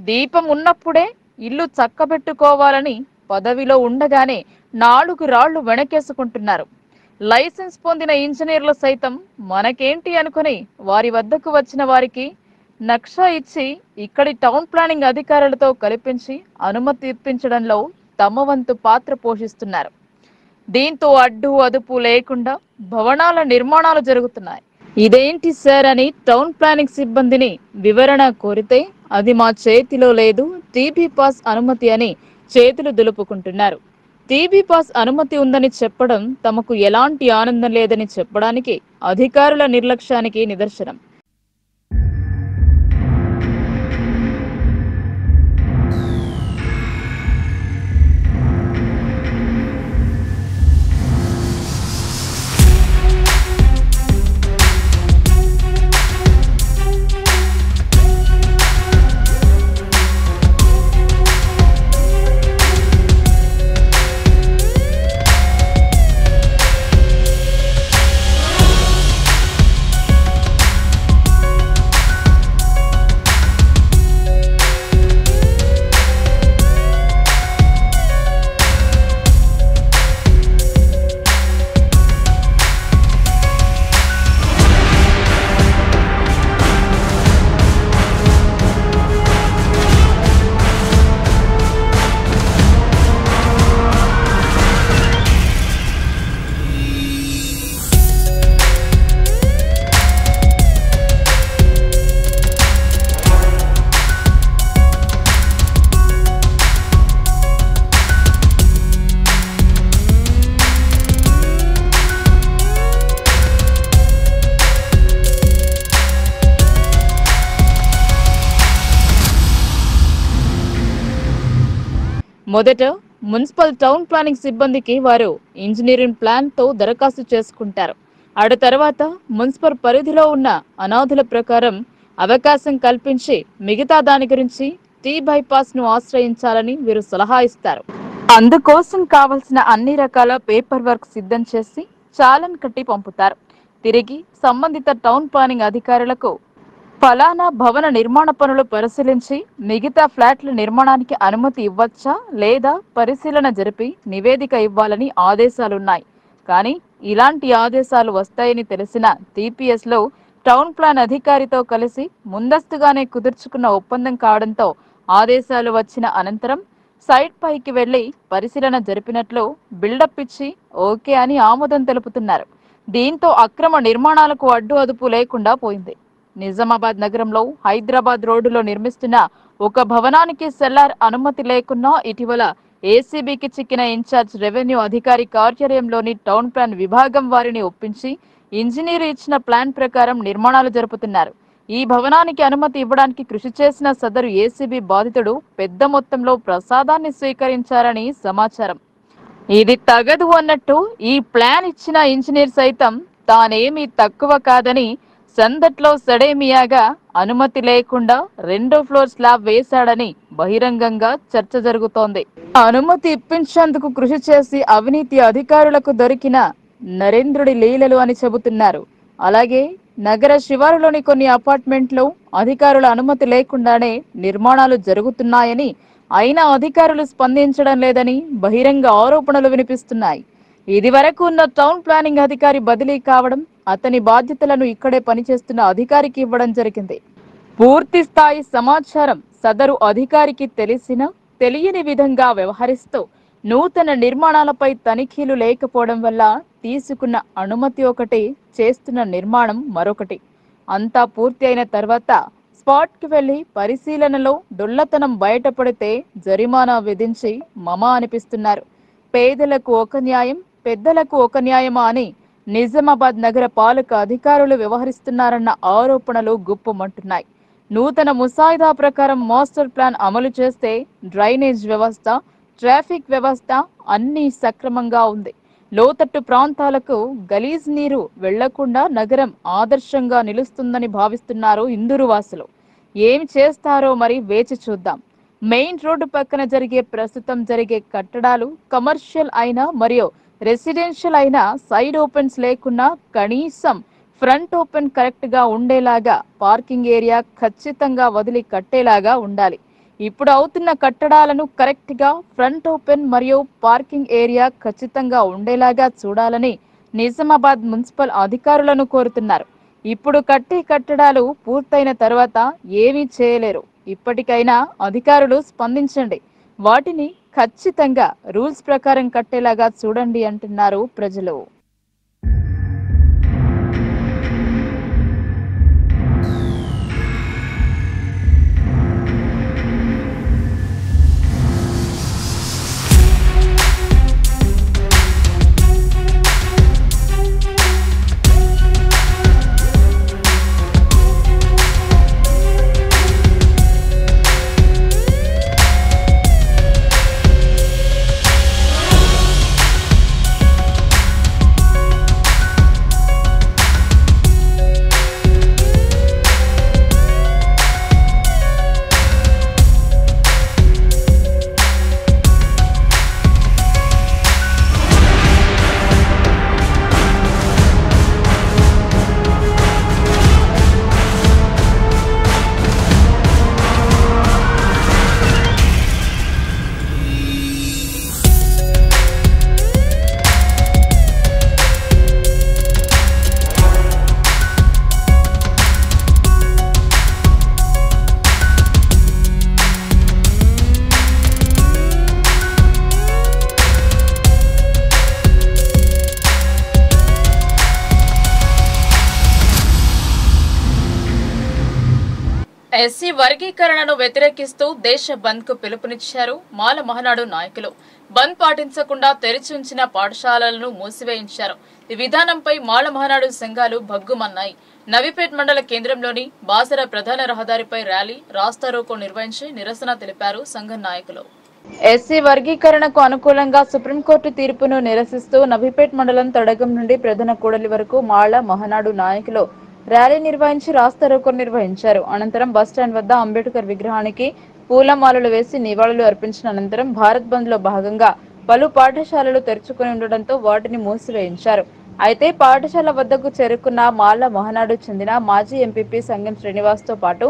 దీపం ఉన్నప్పుడే ఇల్లు చక్కబెట్టుకోవాలని పదవిలో ఉండగానే 4 రాళ్లు వెనకేసుకుంటున్నారు. లైసెన్స్ పొందిన ఇంజనీర్లు సైతం మనకేంటి అనుకుని వారి వద్దకు వచ్చిన వారికి నక్షా ఇచ్చి ఇక్కడి టౌన్ ప్లానింగ్ అధికారులతో కల్పించి అనుమతి ఇప్పించడంలో తమ వంతు పాత్ర పోషిస్తున్నారు. దీంతో అడ్డు అదుపు లేకుండా భవనాల నిర్మాణాలు జరుగుతున్నాయి. ఇదేంటి సార్ అని టౌన్ ప్లానింగ్ సిబ్బందిని వివరణ కోరితే అది మా చేతిలో లేదు, టీబీ పాస్ అనుమతి అని చేతులు దులుపుకుంటున్నారు. టీబీ పాస్ అనుమతి ఉందని చెప్పడం తమకు ఎలాంటి ఆనందం లేదని చెప్పడానికి అధికారుల నిర్లక్ష్యానికి నిదర్శనం. మొదట మున్సిపల్ టౌన్ ప్లానింగ్ సిబ్బందికి వారు ఇంజనీరింగ్ ప్లాన్ తో దరఖాస్తు చేసుకుంటారు. ఆడ తర్వాత మున్సిపల్ పరిధిలో ఉన్న అనాథుల ప్రకారం అవకాశం కల్పించి మిగతా దాని గురించి టీ బైపాస్ ను ఆశ్రయించాలని వీరు సలహా ఇస్తారు. అందుకోసం కావలసిన అన్ని రకాల పేపర్ వర్క్ సిద్ధం చేసి చాలన్ కట్టి పంపుతారు. తిరిగి సంబంధిత టౌన్ ప్లానింగ్ అధికారులకు ఫలానా భవన నిర్మాణ పనులు పరిశీలించి మిగతా ఫ్లాట్ల నిర్మాణానికి అనుమతి ఇవ్వచ్చా లేదా పరిశీలన జరిపి నివేదిక ఇవ్వాలని ఆదేశాలున్నాయి. కానీ ఇలాంటి ఆదేశాలు వస్తాయని తెలిసిన టీపీఎస్ లో టౌన్ ప్లాన్ అధికారితో కలిసి ముందస్తుగానే కుదుర్చుకున్న ఒప్పందం కావడంతో ఆదేశాలు వచ్చిన అనంతరం సైట్ పైకి వెళ్లి పరిశీలన జరిపినట్లు బిల్డప్ ఇచ్చి ఓకే అని ఆమోదం తెలుపుతున్నారు. దీంతో అక్రమ నిర్మాణాలకు అడ్డు అదుపు లేకుండా పోయింది. నిజామాబాద్ నగరంలో హైదరాబాద్ రోడ్డులో నిర్మిస్తున్న ఒక భవనానికి సెల్లార్ అనుమతి లేకున్నా ఇటీవల ఏసీబీకి చిక్కిన ఇన్ఛార్జ్ రెవెన్యూ అధికారి కార్యాలయంలోని టౌన్ ప్లాన్ విభాగం వారిని ఒప్పించి ఇంజనీర్ ఇచ్చిన ప్లాన్ ప్రకారం నిర్మాణాలు జరుపుతున్నారు. ఈ భవనానికి అనుమతి ఇవ్వడానికి కృషి చేసిన సదరు ఏసీబీ బాధితుడు పెద్ద మొత్తంలో ప్రసాదాన్ని స్వీకరించారని సమాచారం. ఇది తగదు అన్నట్టు ఈ ప్లాన్ ఇచ్చిన ఇంజనీర్ సైతం తానేమీ తక్కువ కాదని సందట్లో సడేమియాగా అనుమతి లేకుండా 2వ ఫ్లోర్ స్లాబ్ వేశాడని బహిరంగంగా చర్చ జరుగుతోంది. అనుమతి ఇప్పించేందుకు కృషి చేసి అవినీతి అధికారులకు దొరికిన నరేంద్రుడి లీలలు అని చెబుతున్నారు. అలాగే నగర శివారులోని కొన్ని అపార్ట్మెంట్లు అధికారుల అనుమతి లేకుండానే నిర్మాణాలు జరుగుతున్నాయని, అయినా అధికారులు స్పందించడం లేదని బహిరంగ ఆరోపణలు వినిపిస్తున్నాయి. ఇది వరకు ఉన్న టౌన్ ప్లానింగ్ అధికారి బదిలీ కావడం, అతని బాధ్యతలను ఇక్కడే పనిచేస్తున్న అధికారికి ఇవ్వడం జరిగింది. పూర్తి స్థాయి సమాచారం సదరు అధికారికి తెలిసిన తెలియని విధంగా వ్యవహరిస్తూ నూతన నిర్మాణాలపై తనిఖీలు లేకపోవడం వల్ల తీసుకున్న అనుమతి ఒకటి, చేస్తున్న నిర్మాణం మరొకటి. అంతా పూర్తి అయిన తర్వాత స్పాట్కి వెళ్లి పరిశీలనలో డొల్లతనం బయటపడితే జరిమానా విధించి మమా అనిపిస్తున్నారు. పేదలకు ఒక న్యాయం, పెద్దలకు ఒక న్యాయమా అని నిజామాబాద్ నగర పాలక అధికారులు వ్యవహరిస్తున్నారన్న ఆరోపణలు గుప్పుమంటున్నాయి. నూతన ముసాయిదా ప్రకారం మాస్టర్ ప్లాన్ అమలు చేస్తే డ్రైనేజ్ వ్యవస్థ, ట్రాఫిక్ వ్యవస్థ అన్నీ సక్రమంగా ఉంది. లోతట్టు ప్రాంతాలకు గలీజ్ నీరు వెళ్లకుండా నగరం ఆదర్శంగా నిలుస్తుందని భావిస్తున్నారు ఇందూరు వాసులు. ఏమి చేస్తారో మరి వేచి చూద్దాం. మెయిన్ రోడ్డు పక్కన ప్రస్తుతం జరిగే కట్టడాలు కమర్షియల్ అయినా మరియు రెసిడెన్షియల్ అయినా సైడ్ ఓపెన్స్ లేకున్నా కనీసం ఫ్రంట్ ఓపెన్ కరెక్ట్ గా ఉండేలాగా, పార్కింగ్ ఏరియా ఖచ్చితంగా వదిలి కట్టేలాగా ఉండాలి. ఇప్పుడు అవుతున్న కట్టడాలను కరెక్ట్ గా ఫ్రంట్ ఓపెన్ మరియు పార్కింగ్ ఏరియా ఖచ్చితంగా ఉండేలాగా చూడాలని నిజామాబాద్ మున్సిపల్ అధికారులను కోరుతున్నారు. ఇప్పుడు కట్టే కట్టడాలు పూర్తయిన తర్వాత ఏమీ చేయలేరు. ఇప్పటికైనా అధికారులు స్పందించండి, వాటిని ఖచ్చితంగా రూల్స్ ప్రకారం కట్టేలాగా చూడండి అంటున్నారు ప్రజలు. ఎస్సీ వర్గీకరణను వ్యతిరేకిస్తూ దేశ బంద్ కు పిలుపునిచ్చారు మాల మహనాడు నాయకులు. బంద్ పాటించకుండా తెరిచి ఉంచిన పాఠశాలలను మూసివేయించారు. ఈ విధానంపై మాల మహనాడు సంఘాలు భగ్గుమన్నాయి. నవీపేట్ మండల కేంద్రంలోని బాసర ప్రధాన రహదారిపై ర్యాలీ, రాస్తారోకో నిర్వహించి నిరసన తెలిపారు సంఘం నాయకులు. ఎస్సీ వర్గీకరణకు అనుకూలంగా సుప్రీంకోర్టు తీర్పును నిరసిస్తూ నవీపేట్ మండలం తడగం నుండి ప్రధాన కూడలి వరకు మాల మహనాడు నాయకులు ర్యాలీ నిర్వహించి రాస్తారోకో నిర్వహించారు. అనంతరం బస్టాండ్ వద్ద అంబేద్కర్ విగ్రహానికి పూలమాలలు వేసి నివాళులు అర్పించిన అనంతరం భారత్ బంద్ లో భాగంగా పలు పాఠశాలలు తెరుచుకుని ఉండడంతో వాటిని మూసివేయించారు. అయితే పాఠశాల వద్దకు చేరుకున్న మాల మహనాడు చెందిన మాజీ ఎంపీపీ సంగం శ్రీనివాస్ తో పాటు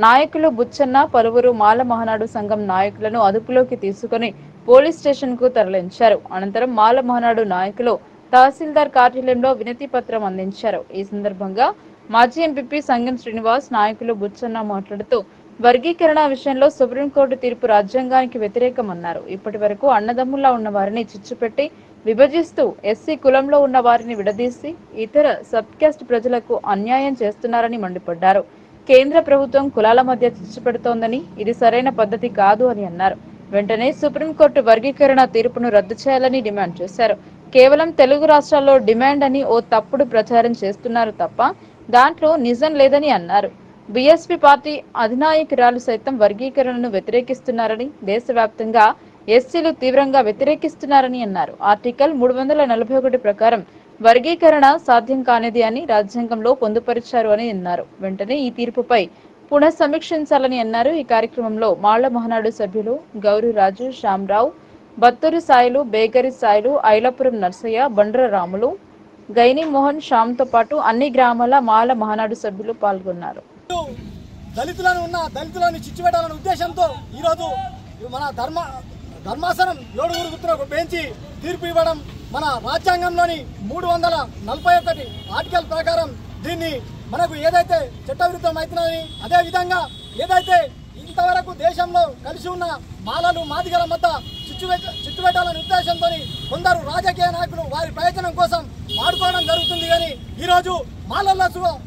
నాయకులు బుచ్చన్న, పలువురు మాల మహనాడు సంఘం నాయకులను అదుపులోకి తీసుకుని పోలీస్ స్టేషన్ కు తరలించారు. అనంతరం మాల మహనాడు నాయకులు తహసీల్దార్ కార్యాలయంలో వినతి పత్రం అందించారు. ఈ సందర్భంగా మాజీ ఎంపీపీ సంగం శ్రీనివాస్, నాయకులు బుచ్చన్న మాట్లాడుతూ వర్గీకరణ విషయంలో సుప్రీంకోర్టు తీర్పు రాజ్యాంగానికి వ్యతిరేకమన్నారు. ఇప్పటి వరకు అన్నదమ్ముల్లా ఉన్న వారిని చిచ్చుపెట్టి విభజిస్తూ ఎస్సీ కులంలో ఉన్న వారిని విడదీసి ఇతర సబ్ క్యాస్ట్ ప్రజలకు అన్యాయం చేస్తున్నారని మండిపడ్డారు. కేంద్ర ప్రభుత్వం కులాల మధ్య చిచ్చు పెడుతోందని, ఇది సరైన పద్ధతి కాదు అని అన్నారు. వెంటనే సుప్రీంకోర్టు వర్గీకరణ తీర్పును రద్దు చేయాలని డిమాండ్ చేశారు. కేవలం తెలుగు రాష్ట్రాల్లో డిమాండ్ అని ఓ తప్పుడు ప్రచారం చేస్తున్నారు తప్ప దాంట్లో నిజం లేదని అన్నారు. బీఎస్పీ పార్టీ అధినాయకురాలు సైతం వర్గీకరణను వ్యతిరేకిస్తున్నారని, దేశవ్యాప్తంగా ఎస్సీలు తీవ్రంగా వ్యతిరేకిస్తున్నారని అన్నారు. ఆర్టికల్ 341 ప్రకారం వర్గీకరణ సాధ్యం కానిది అని రాజ్యాంగంలో పొందుపరిచారు అని అన్నారు. వెంటనే ఈ తీర్పుపై పునఃసమీక్షించాలని అన్నారు. ఈ కార్యక్రమంలో మాళ్ల మహనాడు సభ్యులు గౌరీ రాజు, శ్యామరావు, బత్తూరు సాయిలు, బేగరి సాయిలు, ఐలాపురం నర్సయ్య, బండ్ర రాములు, గైని మోహన్, శ్యామ్తో పాటు అన్ని గ్రామాల మాల మహనాడు సభ్యులు పాల్గొన్నారు. దళితులను చిచ్చుపెట్టాలనే ఉద్దేశంతో ఈరోజు మన ధర్మాసనం 7 గుర్తులకు బెంచి తీర్పు ఇవ్వడం, మన రాజ్యాంగంలోని 341 ఆర్టికల్ ప్రకారం దీన్ని మనకు ఏదైతే చట్టవిరుద్ధం అవుతుందని, అదేవిధంగా ఏదైతే ఇంతవరకు దేశంలో కలిసి ఉన్న మాలలు మాదిగల మధ్య చిచ్చుపెట్టాలనే ఉద్దేశంతో కొందరు రాజకీయ నాయకులు వారి ప్రయోజనం కోసం వాడుకోవడం జరుగుతుంది. కానీ ఈరోజు మాలల్లో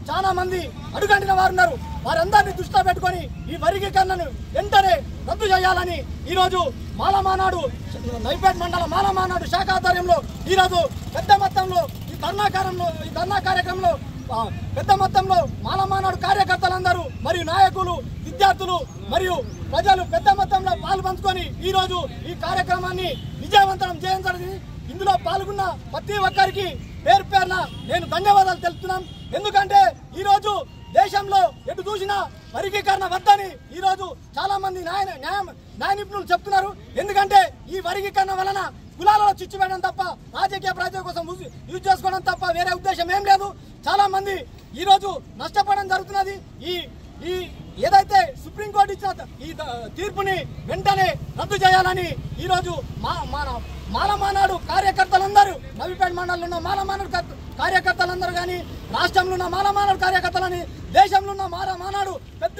చాలా మంది అడుగంటిన వారు ఉన్నారు. వారందరినీ దృష్టిలో పెట్టుకొని ఈ వర్గీకరణను వెంటనే రద్దు చేయాలని ఈరోజు మాలమానాడు నైపేట్ మండల మాలమానాడు శాఖ ఆధ్వర్యంలో ఈరోజు పెద్ద మొత్తంలో ఈ ధర్నా కార్యక్రమంలో పెద్ద మొత్తంలో మాలమానాడు కార్యకర్తలందరూ మరియు నాయకులు, విద్యార్థులు మరియు ప్రజలు పెద్ద మొత్తంలో పాల్పంచుకొని ఈరోజు ఈ కార్యక్రమాన్ని విజయవంతం చేయడం జరిగింది. ఇందులో పాల్గొన్న ప్రతి ఒక్కరికి పేరు పేరున నేను ధన్యవాదాలు తెలుపుతున్నాను. ఎందుకంటే ఈరోజు దేశంలో ఎటు చూసినా వర్గీకరణ వద్దని ఈరోజు చాలా మంది న్యాయ నిపుణులు చెప్తున్నారు. ఎందుకంటే ఈ వర్గీకరణ వలన కులాలలో చిచ్చు పెట్టడం తప్ప రాజకీయ ప్రయోజనం కోసం యూజ్ చేసుకోవడం తప్ప వేరే ఉద్దేశం ఏం లేదు. చాలా మంది ఈరోజు నష్టపోవడం జరుగుతున్నది. ఈ ఏదైతే సుప్రీంకోర్టు ఇచ్చిన ఈ తీర్పుని వెంటనే రద్దు చేయాలని ఈరోజు మాలమానాడు కార్యకర్తలందరూ నవీపేట మండలంలో ఉన్న మాలమానాడు కార్యకర్తలందరూ కానీ రాష్ట్రంలో ఉన్న మాలమానాడు కార్యకర్తలని దేశంలో ఉన్న మాలమానాడు పెద్ద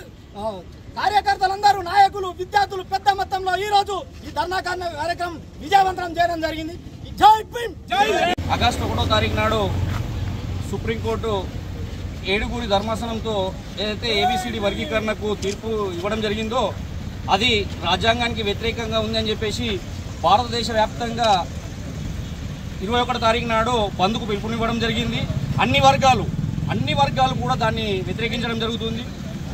కార్యకర్తలందరూ నాయకులు, విద్యార్థులు పెద్ద మొత్తంలో ఈరోజు ఈ ధర్నా కార్యక్రమం విజయవంతం చేయడం జరిగింది. జై భీమ్. ఆగస్టు 1వ తారీఖు నాడు సుప్రీంకోర్టు 7 ధర్మాసనంతో ఏదైతే ఏబిసిడి వర్గీకరణకు తీర్పు ఇవ్వడం జరిగిందో అది రాజ్యాంగానికి వ్యతిరేకంగా ఉందని చెప్పేసి భారతదేశ వ్యాప్తంగా 21వ తారీఖు నాడు బంద్కు పిలుపునివ్వడం జరిగింది. అన్ని వర్గాలు కూడా దాన్ని వ్యతిరేకించడం జరుగుతుంది.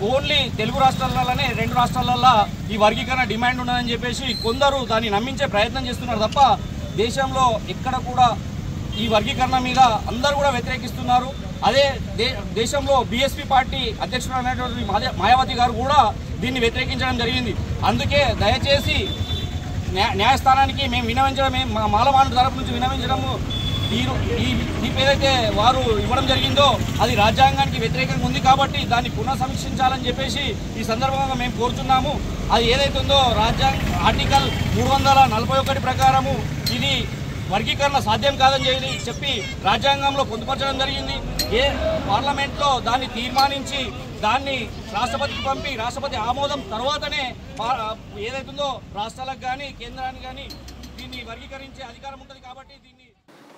ఓన్లీ తెలుగు రాష్ట్రాలలోనే 2 రాష్ట్రాలలో ఈ వర్గీకరణ డిమాండ్ ఉన్నదని చెప్పేసి కొందరు దాన్ని నమ్మించే ప్రయత్నం చేస్తున్నారు తప్ప దేశంలో ఎక్కడ కూడా ఈ వర్గీకరణ మీద అందరూ కూడా వ్యతిరేకిస్తున్నారు. అదే దేశంలో బీఎస్పీ పార్టీ అధ్యక్షుడు అనేటువంటి మాయావతి గారు కూడా దీన్ని వ్యతిరేకించడం జరిగింది. అందుకే దయచేసి న్యాయస్థానానికి మేము విన్నవించడం, మా మాలమానుడు తరపు నుంచి విన్నవించడము తీర్పు ఏదైతే వారు ఇవ్వడం జరిగిందో అది రాజ్యాంగానికి వ్యతిరేకంగా ఉంది కాబట్టి దాన్ని పునఃసమీక్షించాలని చెప్పేసి ఈ సందర్భంగా మేము కోరుతున్నాము. అది ఏదైతే ఉందో రాజ్యాంగ ఆర్టికల్ 341 ప్రకారము ఇది వర్గీకరణ సాధ్యం కాదని చెప్పి రాజ్యాంగంలో పొందుపరచడం జరిగింది. పార్లమెంట్లో దాన్ని తీర్మానించి దాన్ని రాష్ట్రపతికి పంపి రాష్ట్రపతి ఆమోదం తర్వాతనే ఏదైతుందో రాష్ట్రాలకు కానీ కేంద్రానికి కానీ దీన్ని వర్గీకరించే అధికారం ఉంటుంది. కాబట్టి దీన్ని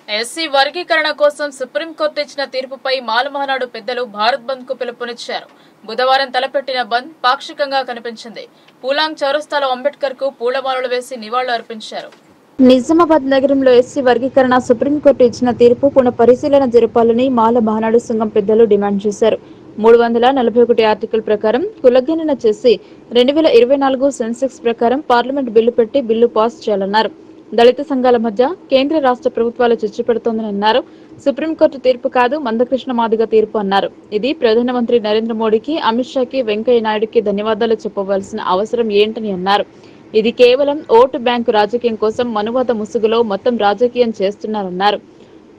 ఎస్సీ వర్గీకరణ కోసం సుప్రీంకోర్టు ఇచ్చిన తీర్పుపై మాలమహనాడు పెద్దలు భారత్ బంద్ కు పిలుపునిచ్చారు. బుధవారం తలపెట్టిన బంద్ పాక్షికంగా కనిపించింది. పూలాంగ్ చౌరస్తాలో అంబేద్కర్ కు పూలమాలలు వేసి నివాళులు అర్పించారు. నిజామాబాద్ నగరంలో ఎస్సీ వర్గీకరణ సుప్రీంకోర్టు ఇచ్చిన తీర్పు పునఃపరిశీలన జరపాలని మాల మహానాడు సంఘం పెద్దలు డిమాండ్ చేశారు. 341 ఆర్టికల్ ప్రకారం కులగణన చేసి 2024 సెన్సెక్స్ ప్రకారం పార్లమెంట్ బిల్లు పెట్టి బిల్లు పాస్ చేయాలన్నారు. దళిత సంఘాల మధ్య కేంద్ర రాష్ట్ర ప్రభుత్వాలు చిచ్చు పెడుతోందని అన్నారు. సుప్రీంకోర్టు తీర్పు కాదు, మందకృష్ణ మాదిగ తీర్పు అన్నారు. ఇది ప్రధానమంత్రి నరేంద్ర మోడీకి, అమిత్ షాకి, వెంకయ్య నాయుడుకి ధన్యవాదాలు చెప్పవలసిన అవసరం ఏంటని అన్నారు. ఇది కేవలం ఓటు బ్యాంకు రాజకీయం కోసం మనువాద ముసుగులో మొత్తం రాజకీయం చేస్తున్నారన్నారు.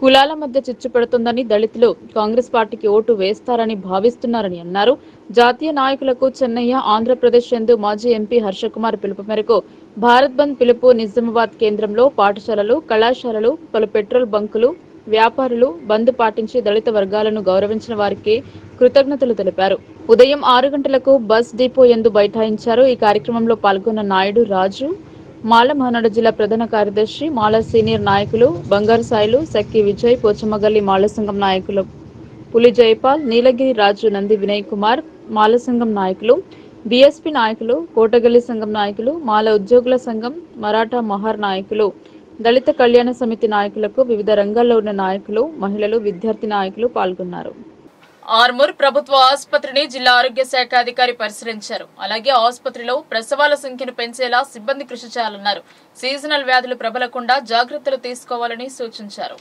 కులాల మధ్య చిచ్చు పెడుతుందని దళితులు కాంగ్రెస్ పార్టీకి ఓటు వేస్తారని భావిస్తున్నారని అన్నారు. జాతీయ నాయకులకు చెన్నయ్య, ఆంధ్రప్రదేశ్ యందు మాజీ ఎంపీ హర్షకుమార్ పిలుపు మేరకు భారత్ బంద్ పిలుపు నిజామాబాద్ కేంద్రంలో పాఠశాలలు, కళాశాలలు, పలు పెట్రోల్ బంకులు, వ్యాపారులు బంద్ పాటించి దళిత వర్గాలను గౌరవించిన వారికి కృతజ్ఞతలు తెలిపారు. ఉదయం 6 గంటలకు బస్ డిపో యందు బైఠాయించారు. ఈ కార్యక్రమంలో పాల్గొన్న నాయుడు, రాజు, మాల మహానాడు జిల్లా ప్రధాన కార్యదర్శి, మాల సీనియర్ నాయకులు బంగారు సాయిలు, సక్కి విజయ్, పోచమగల్లి మాల సంఘం నాయకులు పులి జయపాల్, నీలగిరి రాజు, నంది వినయ్ కుమార్, మాల సంఘం నాయకులు, బీఎస్పీ నాయకులు, కోటగల్లి సంఘం నాయకులు, మాల ఉద్యోగుల సంఘం, మరాఠా మహార్ నాయకులు, దళిత కళ్యాణ సమితి నాయకులకు వివిధ రంగాల్లో ఉన్న నాయకులు, మహిళలు, విద్యార్థి నాయకులు పాల్గొన్నారు. ఆర్మూర్ ప్రభుత్వ ఆసుపత్రిని జిల్లా ఆరోగ్య శాఖ అధికారి పరిశీలించారు. అలాగే ఆసుపత్రిలో ప్రసవాల సంఖ్యను పెంచేలా సిబ్బంది కృషి చేయాలన్నారు. సీజనల్ వ్యాధులు ప్రబలకుండా జాగ్రత్తలు తీసుకోవాలని సూచించారు.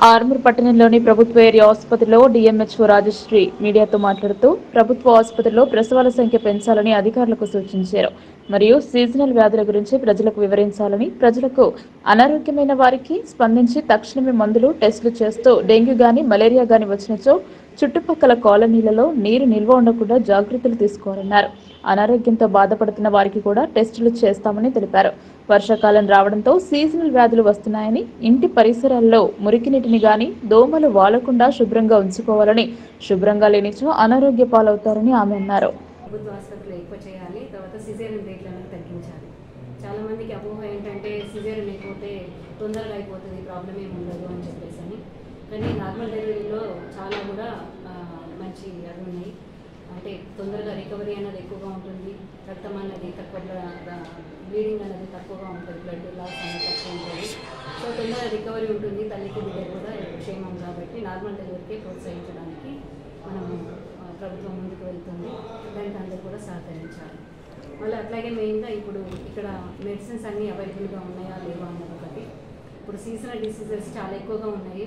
ఆర్మూర్ పట్టణంలోని ప్రభుత్వ ఏరియా ఆసుపత్రిలో డిఎంహెచ్ఓ రాజశ్రీ మీడియాతో మాట్లాడుతూ ప్రభుత్వ ఆసుపత్రిలో ప్రసవాల సంఖ్య పెంచాలని అధికారులకు సూచించారు. మరియు సీజనల్ వ్యాధుల గురించి ప్రజలకు వివరించాలని, ప్రజలకు అనారోగ్యమైన వారికి స్పందించి తక్షణమే మందులు, టెస్టులు చేస్తూ డెంగ్యూ గాని, మలేరియా గాని వచ్చినచో చుట్టుపక్కల కాలనీలలో నీరు నిల్వ ఉండకుండా జాగ్రత్తలు తీసుకోవాలన్నారు. అనారోగ్యంతో బాధపడుతున్న వారికి కూడా టెస్టులు చేస్తామని తెలిపారు. వర్షాకాలం రావడంతో సీజనల్ వ్యాధులు వస్తున్నాయని, ఇంటి పరిసరాల్లో మురికి నీటిని గాని, దోమలు వాలకుండా శుభ్రంగా ఉంచుకోవాలని, శుభ్రంగా లేనిచో అనారోగ్య పాలవుతారని ఆమె అన్నారు. ప్రభుత్వ ఆసుపత్రిలో ఎక్కువ చేయాలి, తర్వాత సిజేరియన్ రేట్లను తగ్గించాలి. చాలామందికి అపోహ ఏంటంటే సిజేరియన్ అయిపోతే తొందరగా అయిపోతుంది, ప్రాబ్లం ఏమి ఉండదు అని చెప్పేసి అని. కానీ నార్మల్ డెలివరీలో చాలా కూడా మంచి అవి ఉన్నాయి. అంటే తొందరగా రికవరీ అనేది ఎక్కువగా ఉంటుంది, రక్తం అనేది తక్కువ, బ్లీడింగ్ అనేది తక్కువగా ఉంటుంది, బ్లడ్ లాస్ అనేది తక్కువ ఉంటుంది. సో తొందరగా రికవరీ ఉంటుంది, తల్లికి బిడ్డ కూడా క్షేమం. కాబట్టి నార్మల్ డెలివరీకి ప్రోత్సహించడానికి మనం ప్రభుత్వం ముందుకు వెళ్తుంది, దానికి అందరూ కూడా సహకరించాలి. మళ్ళీ అట్లాగే మెయిన్గా ఇప్పుడు ఇక్కడ మెడిసిన్స్ అన్నీ అవైలబుల్గా ఉన్నాయా లేవా అన్నది ఒకటి. ఇప్పుడు సీజనల్ డిసీజెస్ చాలా ఎక్కువగా ఉన్నాయి.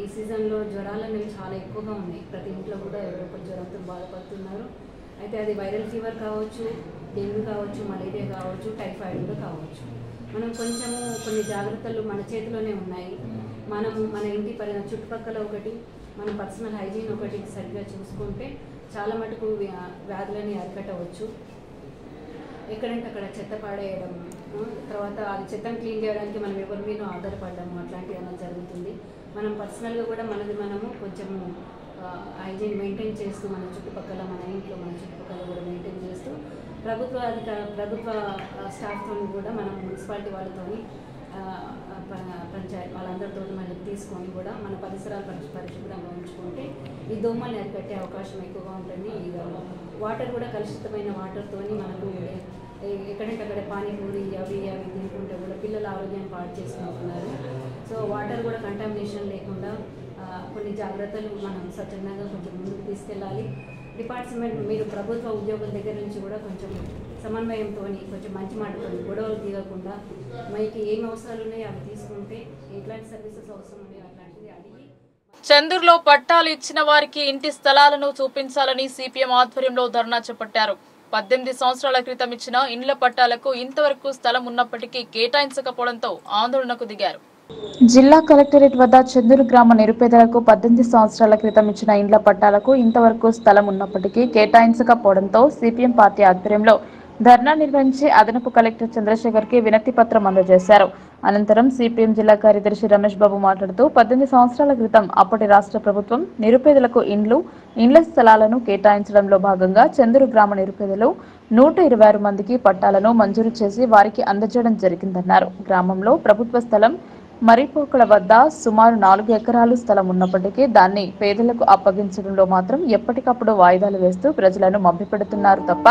ఈ సీజన్లో జ్వరాలు అనేవి చాలా ఎక్కువగా ఉన్నాయి. ప్రతి ఇంట్లో కూడా ఎవరో ఒకరు జ్వరంతో బాధపడుతున్నారు. అయితే అది వైరల్ ఫీవర్ కావచ్చు, డెంగ్యూ కావచ్చు, మలేరియా కావచ్చు, టైఫాయిడ్ కూడా కావచ్చు. మనం కొంచెము కొన్ని జాగ్రత్తలు మన చేతిలోనే ఉన్నాయి. మనము మన ఇంటి చుట్టుపక్కల ఒకటి, మన పర్సనల్ హైజీన్ ఒకటి సరిగ్గా చూసుకుంటే చాలా మటుకు వ్యాధులని అరికట్టవచ్చు. ఎక్కడంటే అక్కడ చెత్త పాడేయడం, తర్వాత అది చెత్తను క్లీన్ చేయడానికి మనం ఎవరి మీద ఆధారపడడం అట్లాంటివి ఏమైనా జరుగుతుంది. మనం పర్సనల్గా కూడా మనము కొంచెము హైజీన్ మెయింటైన్ చేస్తూ మన చుట్టుపక్కల, మన ఇంట్లో మన చుట్టుపక్కల కూడా మెయింటైన్ చేస్తూ ప్రభుత్వ స్టాఫ్తో కూడా మనం మున్సిపాలిటీ వాళ్ళతో పంచాయతీ వాళ్ళందరితో మనం తీసుకొని కూడా మన పరిసరాలు పరిశుభ్రంగా ఉంచుకుంటే ఈ దోమల్ని అరికట్టే అవకాశం ఎక్కువగా ఉంటుంది. ఇక వాటర్ కూడా కలుషితమైన వాటర్తో మనకు ఎక్కడంటే అక్కడ పానీపూరి అవి తినుకుంటే కూడా పిల్లల ఆరోగ్యాన్ని పాడు చేసుకుంటున్నారు. సో వాటర్ కూడా కంటామినేషన్ లేకుండా కొన్ని జాగ్రత్తలు మనం స్వచ్ఛందంగా కొంచెం ముందుకు తీసుకెళ్ళాలి. డిపార్ట్మెంట్ మీరు ప్రభుత్వ ఉద్యోగుల దగ్గర నుంచి కూడా కొంచెం సమన్వయంతో కొంచెం మంచి మాటతో గొడవలు దిగకుండా మనకి ఏమి అవసరాలు ఉన్నాయో అవి తీసుకుంటే ఎట్లాంటి సర్వీసెస్ అవసరం ఉన్నాయో అట్లాంటిది అడిగి. చందూరులో పట్టాలు ఇచ్చిన వారికి ఇంటి స్థలాలను చూపించాలని సిపిఎం ఆధ్వర్యంలో ధర్నా చేపట్టారు. 18 సంవత్సరాల క్రితం ఇచ్చిన ఇండ్ల పట్టాలకు ఇంతవరకు స్థలం ఉన్నప్పటికీ కేటాయించకపోవడంతో ఆందోళనకు దిగారు. జిల్లా కలెక్టరేట్ వద్ద చందూరు గ్రామ నిరుపేదలకు 18 సంవత్సరాల క్రితం ఇచ్చిన ఇండ్ల పట్టాలకు ఇంతవరకు స్థలం ఉన్నప్పటికీ కేటాయించకపోవడంతో సిపిఎం పార్టీ ఆధ్వర్యంలో ధర్నా నిర్వహించి అదనపు కలెక్టర్ చంద్రశేఖర్ కి వినతి పత్రం అందజేశారు. అనంతరం సిపిఎం జిల్లా కార్యదర్శి రమేష్ బాబు మాట్లాడుతూ 18 సంవత్సరాల క్రితం అప్పటి రాష్ట్ర ప్రభుత్వం నిరుపేదలకు ఇండ్ల స్థలాలను కేటాయించడంలో భాగంగా చందూరు గ్రామ నిరుపేదలు 126 మందికి పట్టాలను మంజూరు చేసి వారికి అందజేయడం జరిగిందన్నారు. గ్రామంలో ప్రభుత్వ స్థలం మరిపోకల వద్ద సుమారు 4 ఎకరాలు స్థలం ఉన్నప్పటికీ దాన్ని పేదలకు అప్పగించడంలో మాత్రం ఎప్పటికప్పుడు వాయిదాలు వేస్తూ ప్రజలను మభ్యపెడుతున్నారు తప్ప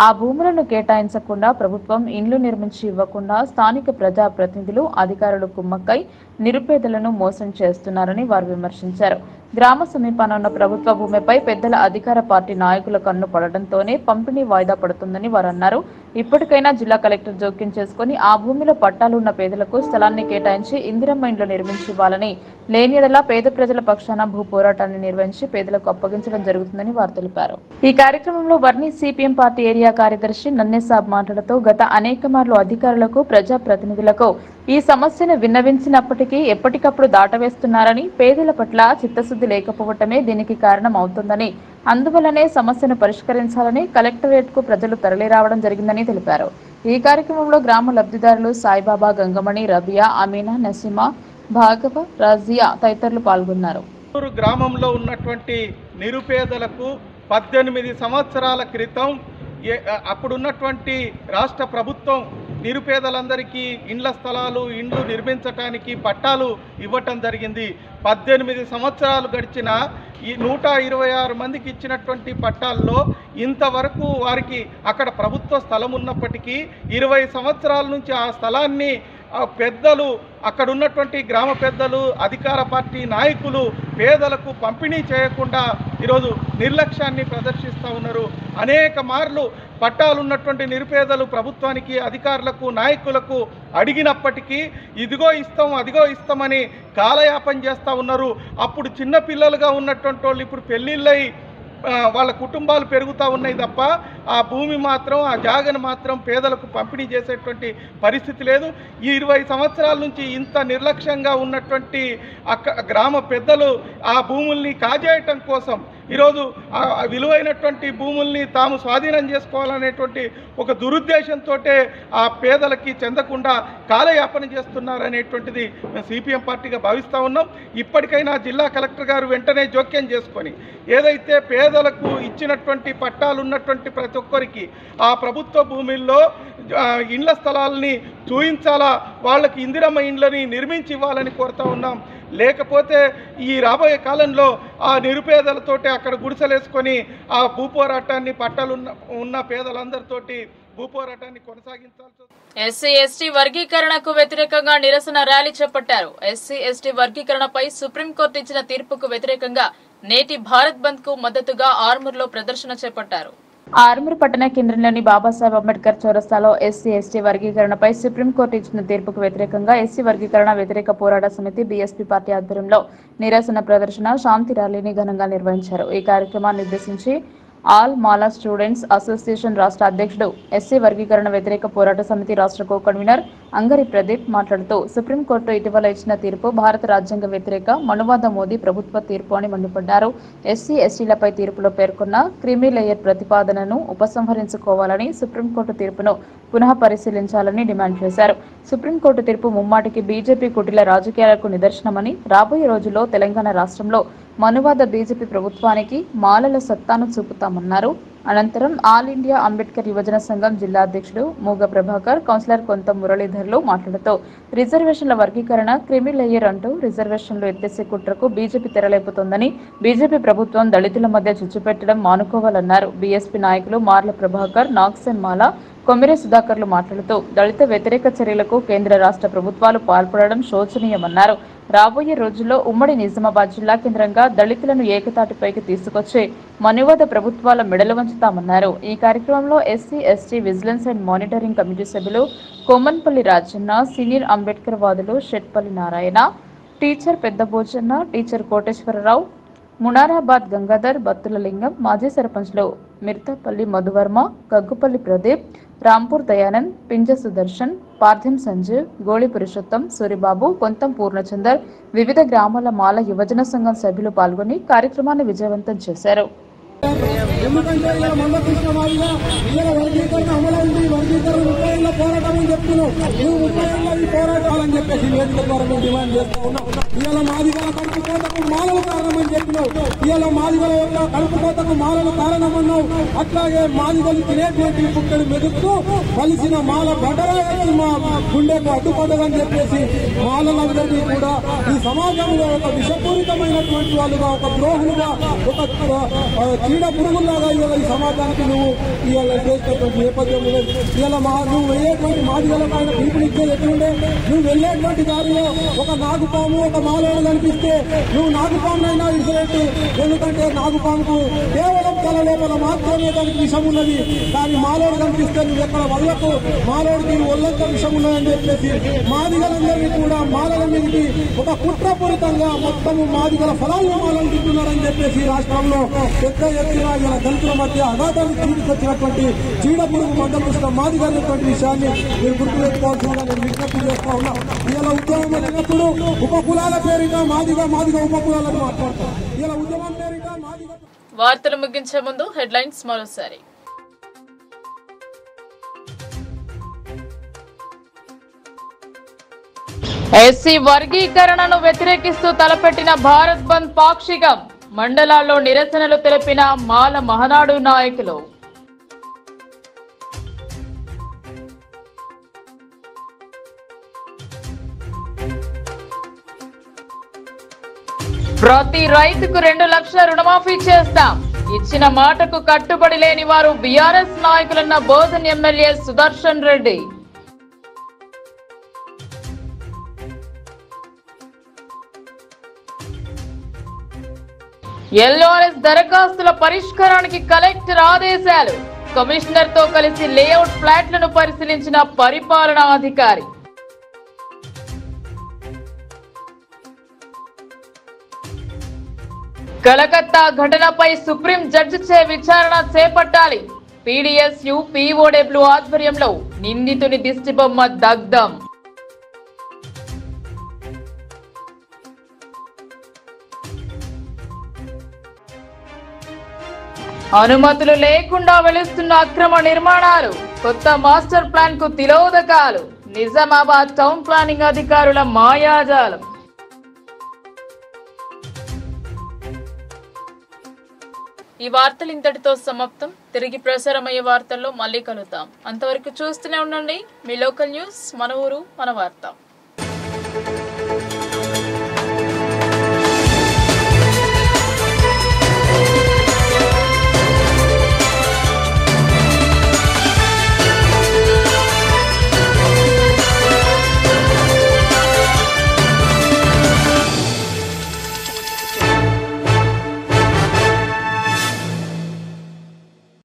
ఆ భూములను కేటాయించకుండా ప్రభుత్వం ఇండ్లు నిర్మించి ఇవ్వకుండా స్థానిక ప్రజా ప్రతినిధులు అధికారులు కుమ్మక్కై నిరుపేదలను మోసం చేస్తున్నారని వారు విమర్శించారు. గ్రామ సమీపాన ఉన్న ప్రభుత్వ భూమిపై పెద్దల అధికార పార్టీ నాయకుల కన్ను పడడంతోనే పంపిణీ వాయిదా పడుతుందని వారు అన్నారు. ఇప్పటికైనా జిల్లా కలెక్టర్ జోక్యం చేసుకుని ఆ భూమిలో పట్టాలు ఉన్న పేదలకు స్థలాన్ని కేటాయించి ఇందిరమ్మ ఇండ్లు నిర్మించి ఇవ్వాలని, లేని యెడల పేద ప్రజల పక్షాన భూ పోరాటాన్ని నిర్వహించి పేదలకు అప్పగించడం జరుగుతుందని వారు తెలిపారు. ఈ కార్యక్రమంలో వర్ణి సిపిఎం పార్టీ ఏరియా కార్యదర్శి నన్నేసాబ్ మాట్లాడుతూ గత అనేక మార్లు అధికారులకు ప్రజా ప్రతినిధులకు ఈ సమస్యను విన్నవించినప్పటికీ ఎప్పటికప్పుడు దాటవేస్తున్నారని, పేదల పట్ల చిత్తశుద్ధి లేకపోవటమే దీనికి కారణం అవుతుందని, అందువల్లనే సమస్యను పరిష్కరించాలని కలెక్టరేట్ కు ప్రజలు తరలిరావడం జరిగిందని తెలిపారు. ఈ కార్యక్రమంలో గ్రామ లబ్ధిదారులు సాయిబాబా, గంగమణి, రబియా, అమీనా, నసీమా, భాగవ, రాజియా తదితరులు పాల్గొన్నారు. గ్రామంలో ఉన్నటువంటి నిరుపేదలకు 18 సంవత్సరాల క్రితం అప్పుడున్నటువంటి రాష్ట్ర ప్రభుత్వం నిరుపేదలందరికీ ఇండ్ల స్థలాలు, ఇండ్లు నిర్మించడానికి పట్టాలు ఇవ్వటం జరిగింది. 18 సంవత్సరాలు గడిచిన ఈ 126 మందికి ఇచ్చినటువంటి పట్టాల్లో ఇంతవరకు వారికి అక్కడ ప్రభుత్వ స్థలం ఉన్నప్పటికీ 20 సంవత్సరాల నుంచి ఆ స్థలాన్ని పెద్దలు, అక్కడ ఉన్నటువంటి గ్రామ పెద్దలు, అధికార పార్టీ నాయకులు పేదలకు పంపిణీ చేయకుండా ఈరోజు నిర్లక్ష్యాన్ని ప్రదర్శిస్తూ ఉన్నారు. అనేక మార్లు పట్టాలున్నటువంటి నిరుపేదలు ప్రభుత్వానికి, అధికారులకు, నాయకులకు అడిగినప్పటికీ ఇదిగో ఇస్తాం, అదిగో ఇస్తామని కాలయాపన చేస్తూ ఉన్నారు. అప్పుడు చిన్నపిల్లలుగా ఉన్నటువంటి వాళ్ళు ఇప్పుడు పెళ్ళిళ్ళై వాళ్ళ కుటుంబాలు పెరుగుతూ ఉన్నాయి తప్ప ఆ భూమి మాత్రం, ఆ జాగను మాత్రం పేదలకు పంపిణీ చేసేటువంటి పరిస్థితి లేదు. ఈ 20 సంవత్సరాల నుంచి ఇంత నిర్లక్ష్యంగా ఉన్నటువంటి గ్రామ పెద్దలు ఆ భూముల్ని కాజేయటం కోసం ఈరోజు ఆ విలువైనటువంటి భూముల్ని తాము స్వాధీనం చేసుకోవాలనేటువంటి ఒక దురుద్దేశంతో ఆ పేదలకి చెందకుండా కాలయాపన చేస్తున్నారనేటువంటిది మేము సిపిఎం పార్టీగా భావిస్తూ ఉన్నాం. ఇప్పటికైనా జిల్లా కలెక్టర్ గారు వెంటనే జోక్యం చేసుకొని ఏదైతే పేదలకు ఇచ్చినటువంటి పట్టాలు ఉన్నటువంటి ప్రతి ఒక్కరికి ఆ ప్రభుత్వ భూముల్లో ఇండ్ల స్థలాలని చూయించాలా, వాళ్ళకి ఇందిరమ్మ ఇండ్లని నిర్మించి ఇవ్వాలని కోరుతా ఉన్నాం. లేకపోతే ఈ రాబోయే కాలంలో ఆ నిరుపేదలతోటి అక్కడ గుడిసెలేసుకొని ఆ భూపోరాటాన్ని ఉన్న పేదలందరితోటి భూపోరాటాన్ని కొనసాగించాల్సి. ఎస్సీ ఎస్టీ వర్గీకరణకు వ్యతిరేకంగా నిరసన ర్యాలీ చేపట్టారు. ఎస్సీ ఎస్టీ వర్గీకరణపై సుప్రీంకోర్టు ఇచ్చిన తీర్పుకు వ్యతిరేకంగా నేటి భారత్ బంద్ కు మద్దతుగా ఆర్మూర్లో ప్రదర్శన చేపట్టారు. ఆర్మూర్ పట్టణ కేంద్రంలోని బాబాసాహెబ్ అంబేద్కర్ చౌరస్తాలో ఎస్సీ ఎస్టీ వర్గీకరణపై సుప్రీంకోర్టు ఇచ్చిన తీర్పుకు వ్యతిరేకంగా ఎస్సీ వర్గీకరణ వ్యతిరేక పోరాట సమితి బీఎస్పీ పార్టీ ఆధ్వర్యంలో నిరసన ప్రదర్శన శాంతి ర్యాలీని ఘనంగా నిర్వహించారు. ఈ కార్యక్రమాన్ని ఉద్దేశించి ఆల్ మాలా స్టూడెంట్స్ అసోసియేషన్ రాష్ట్ర అధ్యక్షుడు ఎస్సీ వర్గీకరణ వ్యతిరేక పోరాట సమితి రాష్ట్ర కో కన్వీనర్ అంగరి ప్రదీప్ మాట్లాడుతూ సుప్రీంకోర్టు ఇటీవల ఇచ్చిన తీర్పు భారత రాజ్యాంగ వ్యతిరేక మనువాద మోదీ ప్రభుత్వ తీర్పు అని మండిపడ్డారు. ఎస్సీ ఎస్టీలపై తీర్పులో పేర్కొన్న క్రీమీ లేయర్ ప్రతిపాదనను ఉపసంహరించుకోవాలని, సుప్రీంకోర్టు తీర్పును పునః పరిశీలించాలని డిమాండ్ చేశారు. సుప్రీంకోర్టు తీర్పు ముమ్మాటికి బీజేపీ కుటిల రాజకీయాలకు నిదర్శనమని, రాబోయే రోజుల్లో తెలంగాణ రాష్ట్రంలో మనువాద బీజేపీ ప్రభుత్వానికి మాలల సత్తాను చూపుతామన్నారు. అనంతరం ఆల్ ఇండియా అంబేద్కర్ యువజన సంఘం జిల్లా అధ్యక్షుడు మూగ ప్రభాకర్, కౌన్సిలర్ కొంత మురళీధర్లు మాట్లాడుతూ రిజర్వేషన్ల వర్గీకరణ క్రిమి లేయర్ అంటూ రిజర్వేషన్లు ఎత్తేసే కుట్రకు బీజేపీ తెరలేపుతోందని, బీజేపీ ప్రభుత్వం దళితుల మధ్య చిచ్చుపెట్టడం మానుకోవాలన్నారు. బీఎస్పీ నాయకులు మార్ల ప్రభాకర్, నాగ్సెన్ మాల, కొమ్మిరే సుధాకర్లు మాట్లాడుతూ దళిత వ్యతిరేక చర్యలకు కేంద్ర రాష్ట్ర ప్రభుత్వాలు పాల్పడడం శోచనీయమన్నారు. రాబోయే రోజుల్లో ఉమ్మడి నిజామాబాద్ జిల్లా కేంద్రంగా దళితులను ఏకతాటిపైకి తీసుకొచ్చి మనువాద ప్రభుత్వాల మెడలు వంచుతామన్నారు. ఈ కార్యక్రమంలో SC ST vigilance and monitoring committee సభ్యులు కొమ్మన్పల్లి రాజన్న, సీనియర్ అంబేద్కర్ వాదులు షెట్పల్లి నారాయణ, టీచర్ పెద్ద భోజన్న, టీచర్ కోటేశ్వరరావు, మునారాబాద్ గంగాధర్, బత్తుల లింగం, మాజీ సర్పంచ్లు మిర్తపల్లి మధువర్మ, గగ్గుపల్లి ప్రదీప్, రాంపూర్ దయానంద్, పింజ సుదర్శన్, పార్థ్యం సంజీవ్, గోళి పురుషోత్తం, సూరిబాబు, కొంతం పూర్ణచందర్, వివిధ గ్రామాల మాల యువజన సంఘం సభ్యులు పాల్గొని కార్యక్రమాన్ని విజయవంతం చేశారు. ఎందుకంటే ఇలా మందకృష్ణ మాదిగా ఇలా వర్గీకరణ అమలైంది, వర్గీకరణ 30 ఏళ్ళ పోరాటం అని చెప్తున్నావు. నువ్వు 30 ఏళ్ళ ఈ పోరాటాలని చెప్పేసి వేదిక ద్వారా మేము డిమాండ్ చేస్తా ఉన్నాం. ఇవాళ మాదిగల కడుపు కోతకు మాలలు కారణమని చెప్పినావు. ఇవాళ మాదిగల యొక్క కడుపు కోతకు మాలలు కారణమన్నావు. అట్లాగే మాదిగలు తినేటువంటి పుట్టడు మెదుపుతూ కలిసిన మాల గడ్డరాయి మా గుండెకు అడ్డుపడ్డదని చెప్పేసి మాలలందరినీ కూడా ఈ సమాజంలో ఒక విషపూరితమైనటువంటి వాళ్ళుగా, ఒక ద్రోహులుగా, ఒక చీడ పురుగుల్లాగా ఇవాళ ఈ సమాజానికి నువ్వు ఇవాళ చేసినటువంటి నేపథ్యంలో ఇవాళ నువ్వు వెళ్ళేటువంటి మాదిగలకు ఆయన పిలుపునిచ్చేది ఎట్లుండే, నువ్వు వెళ్ళేటువంటి దారిలో ఒక నాగుపాము, ఒక మాలోడు కనిపిస్తే నువ్వు నాగుపామునైనా విసిరేట్టు. ఎందుకంటే నాగుపాముకు కేవలం తల లోపల మాత్రమే దానికి విషం ఉన్నది, కానీ మాలోడు కనిపిస్తే నువ్వు ఎక్కడ వదలకు, మాలోడికి ఒళ్ళంత విషం ఉన్నదని చెప్పేసి మాదిగలందరినీ కూడా మాలల మీదకి ఒక కుట్రపూరితంగా మొత్తము మాదిగల ఫలాలను మాలంటున్నారని చెప్పేసి రాష్ట్రంలో పెద్ద ఎత్తున ఇలా దళితుల మధ్య అగాధాన్ని తీసుకొచ్చినటువంటి చీడ పురుగు మందకృష్ణ మాదిగలటువంటి విషయాన్ని మీరు గుర్తుపెట్టుకోవాల్సిందిగా నేను విజ్ఞప్తి చేస్తా ఉన్నా. ఇలా ఉద్యమం వచ్చినప్పుడు ఉపకులాల పేరిట మాదిగ ఉపకులాలను మాట్లాడతాం. ఇలా ఉద్యమం పేరిట మాదిగ. వార్తలు ముగించే ముందు హెడ్లైన్స్ మరోసారి. ఎస్సీ వర్గీకరణను వ్యతిరేకిస్తూ తలపెట్టిన భారత్ బంద్ పాక్షికం, మండలాల్లో నిరసనలు తెలిపిన మాల మహనాడు నాయకులు. ప్రతి రైతుకు 2 లక్షల రుణమాఫీ చేస్తాం, ఇచ్చిన మాటకు కట్టుబడి లేని వారు బీఆర్ఎస్ నాయకులన్న బోధన్ ఎమ్మెల్యే సుదర్శన్ రెడ్డి. ఎల్ఓఆర్ఎస్ దరఖాస్తుల పరిష్కారానికి కలెక్టర్ ఆదేశాలు, కమిషనర్ తో కలిసి లేఅవుట్ ఫ్లాట్లను పరిశీలించిన పరిపాలనాధికారి. కలకత్తా ఘటనపై సుప్రీం జడ్జిచే విచారణ చేపట్టాలి, పీడీఎస్యు పీఓడబ్ల్యూ ఆధ్వర్యంలో నిందితుని దిష్టిబొమ్మ దగ్ధం. అనుమతులు లేకుండా వెలుస్తున్న అక్రమ నిర్మాణాలు, కొత్త మాస్టర్ ప్లాన్ కు తిలోదకాలు, నిజామాబాద్ టౌన్ ప్లానింగ్ అధికారుల మాయాజాలం. ఈ వార్తలు ఇంతటితో సమాప్తం. తిరిగి ప్రసారమయ్యే వార్తల్లో మళ్ళీ కలుద్దాం. అంతవరకు చూస్తూనే ఉండండి మీ లోకల్ న్యూస్, మన ఊరు మన వార్త.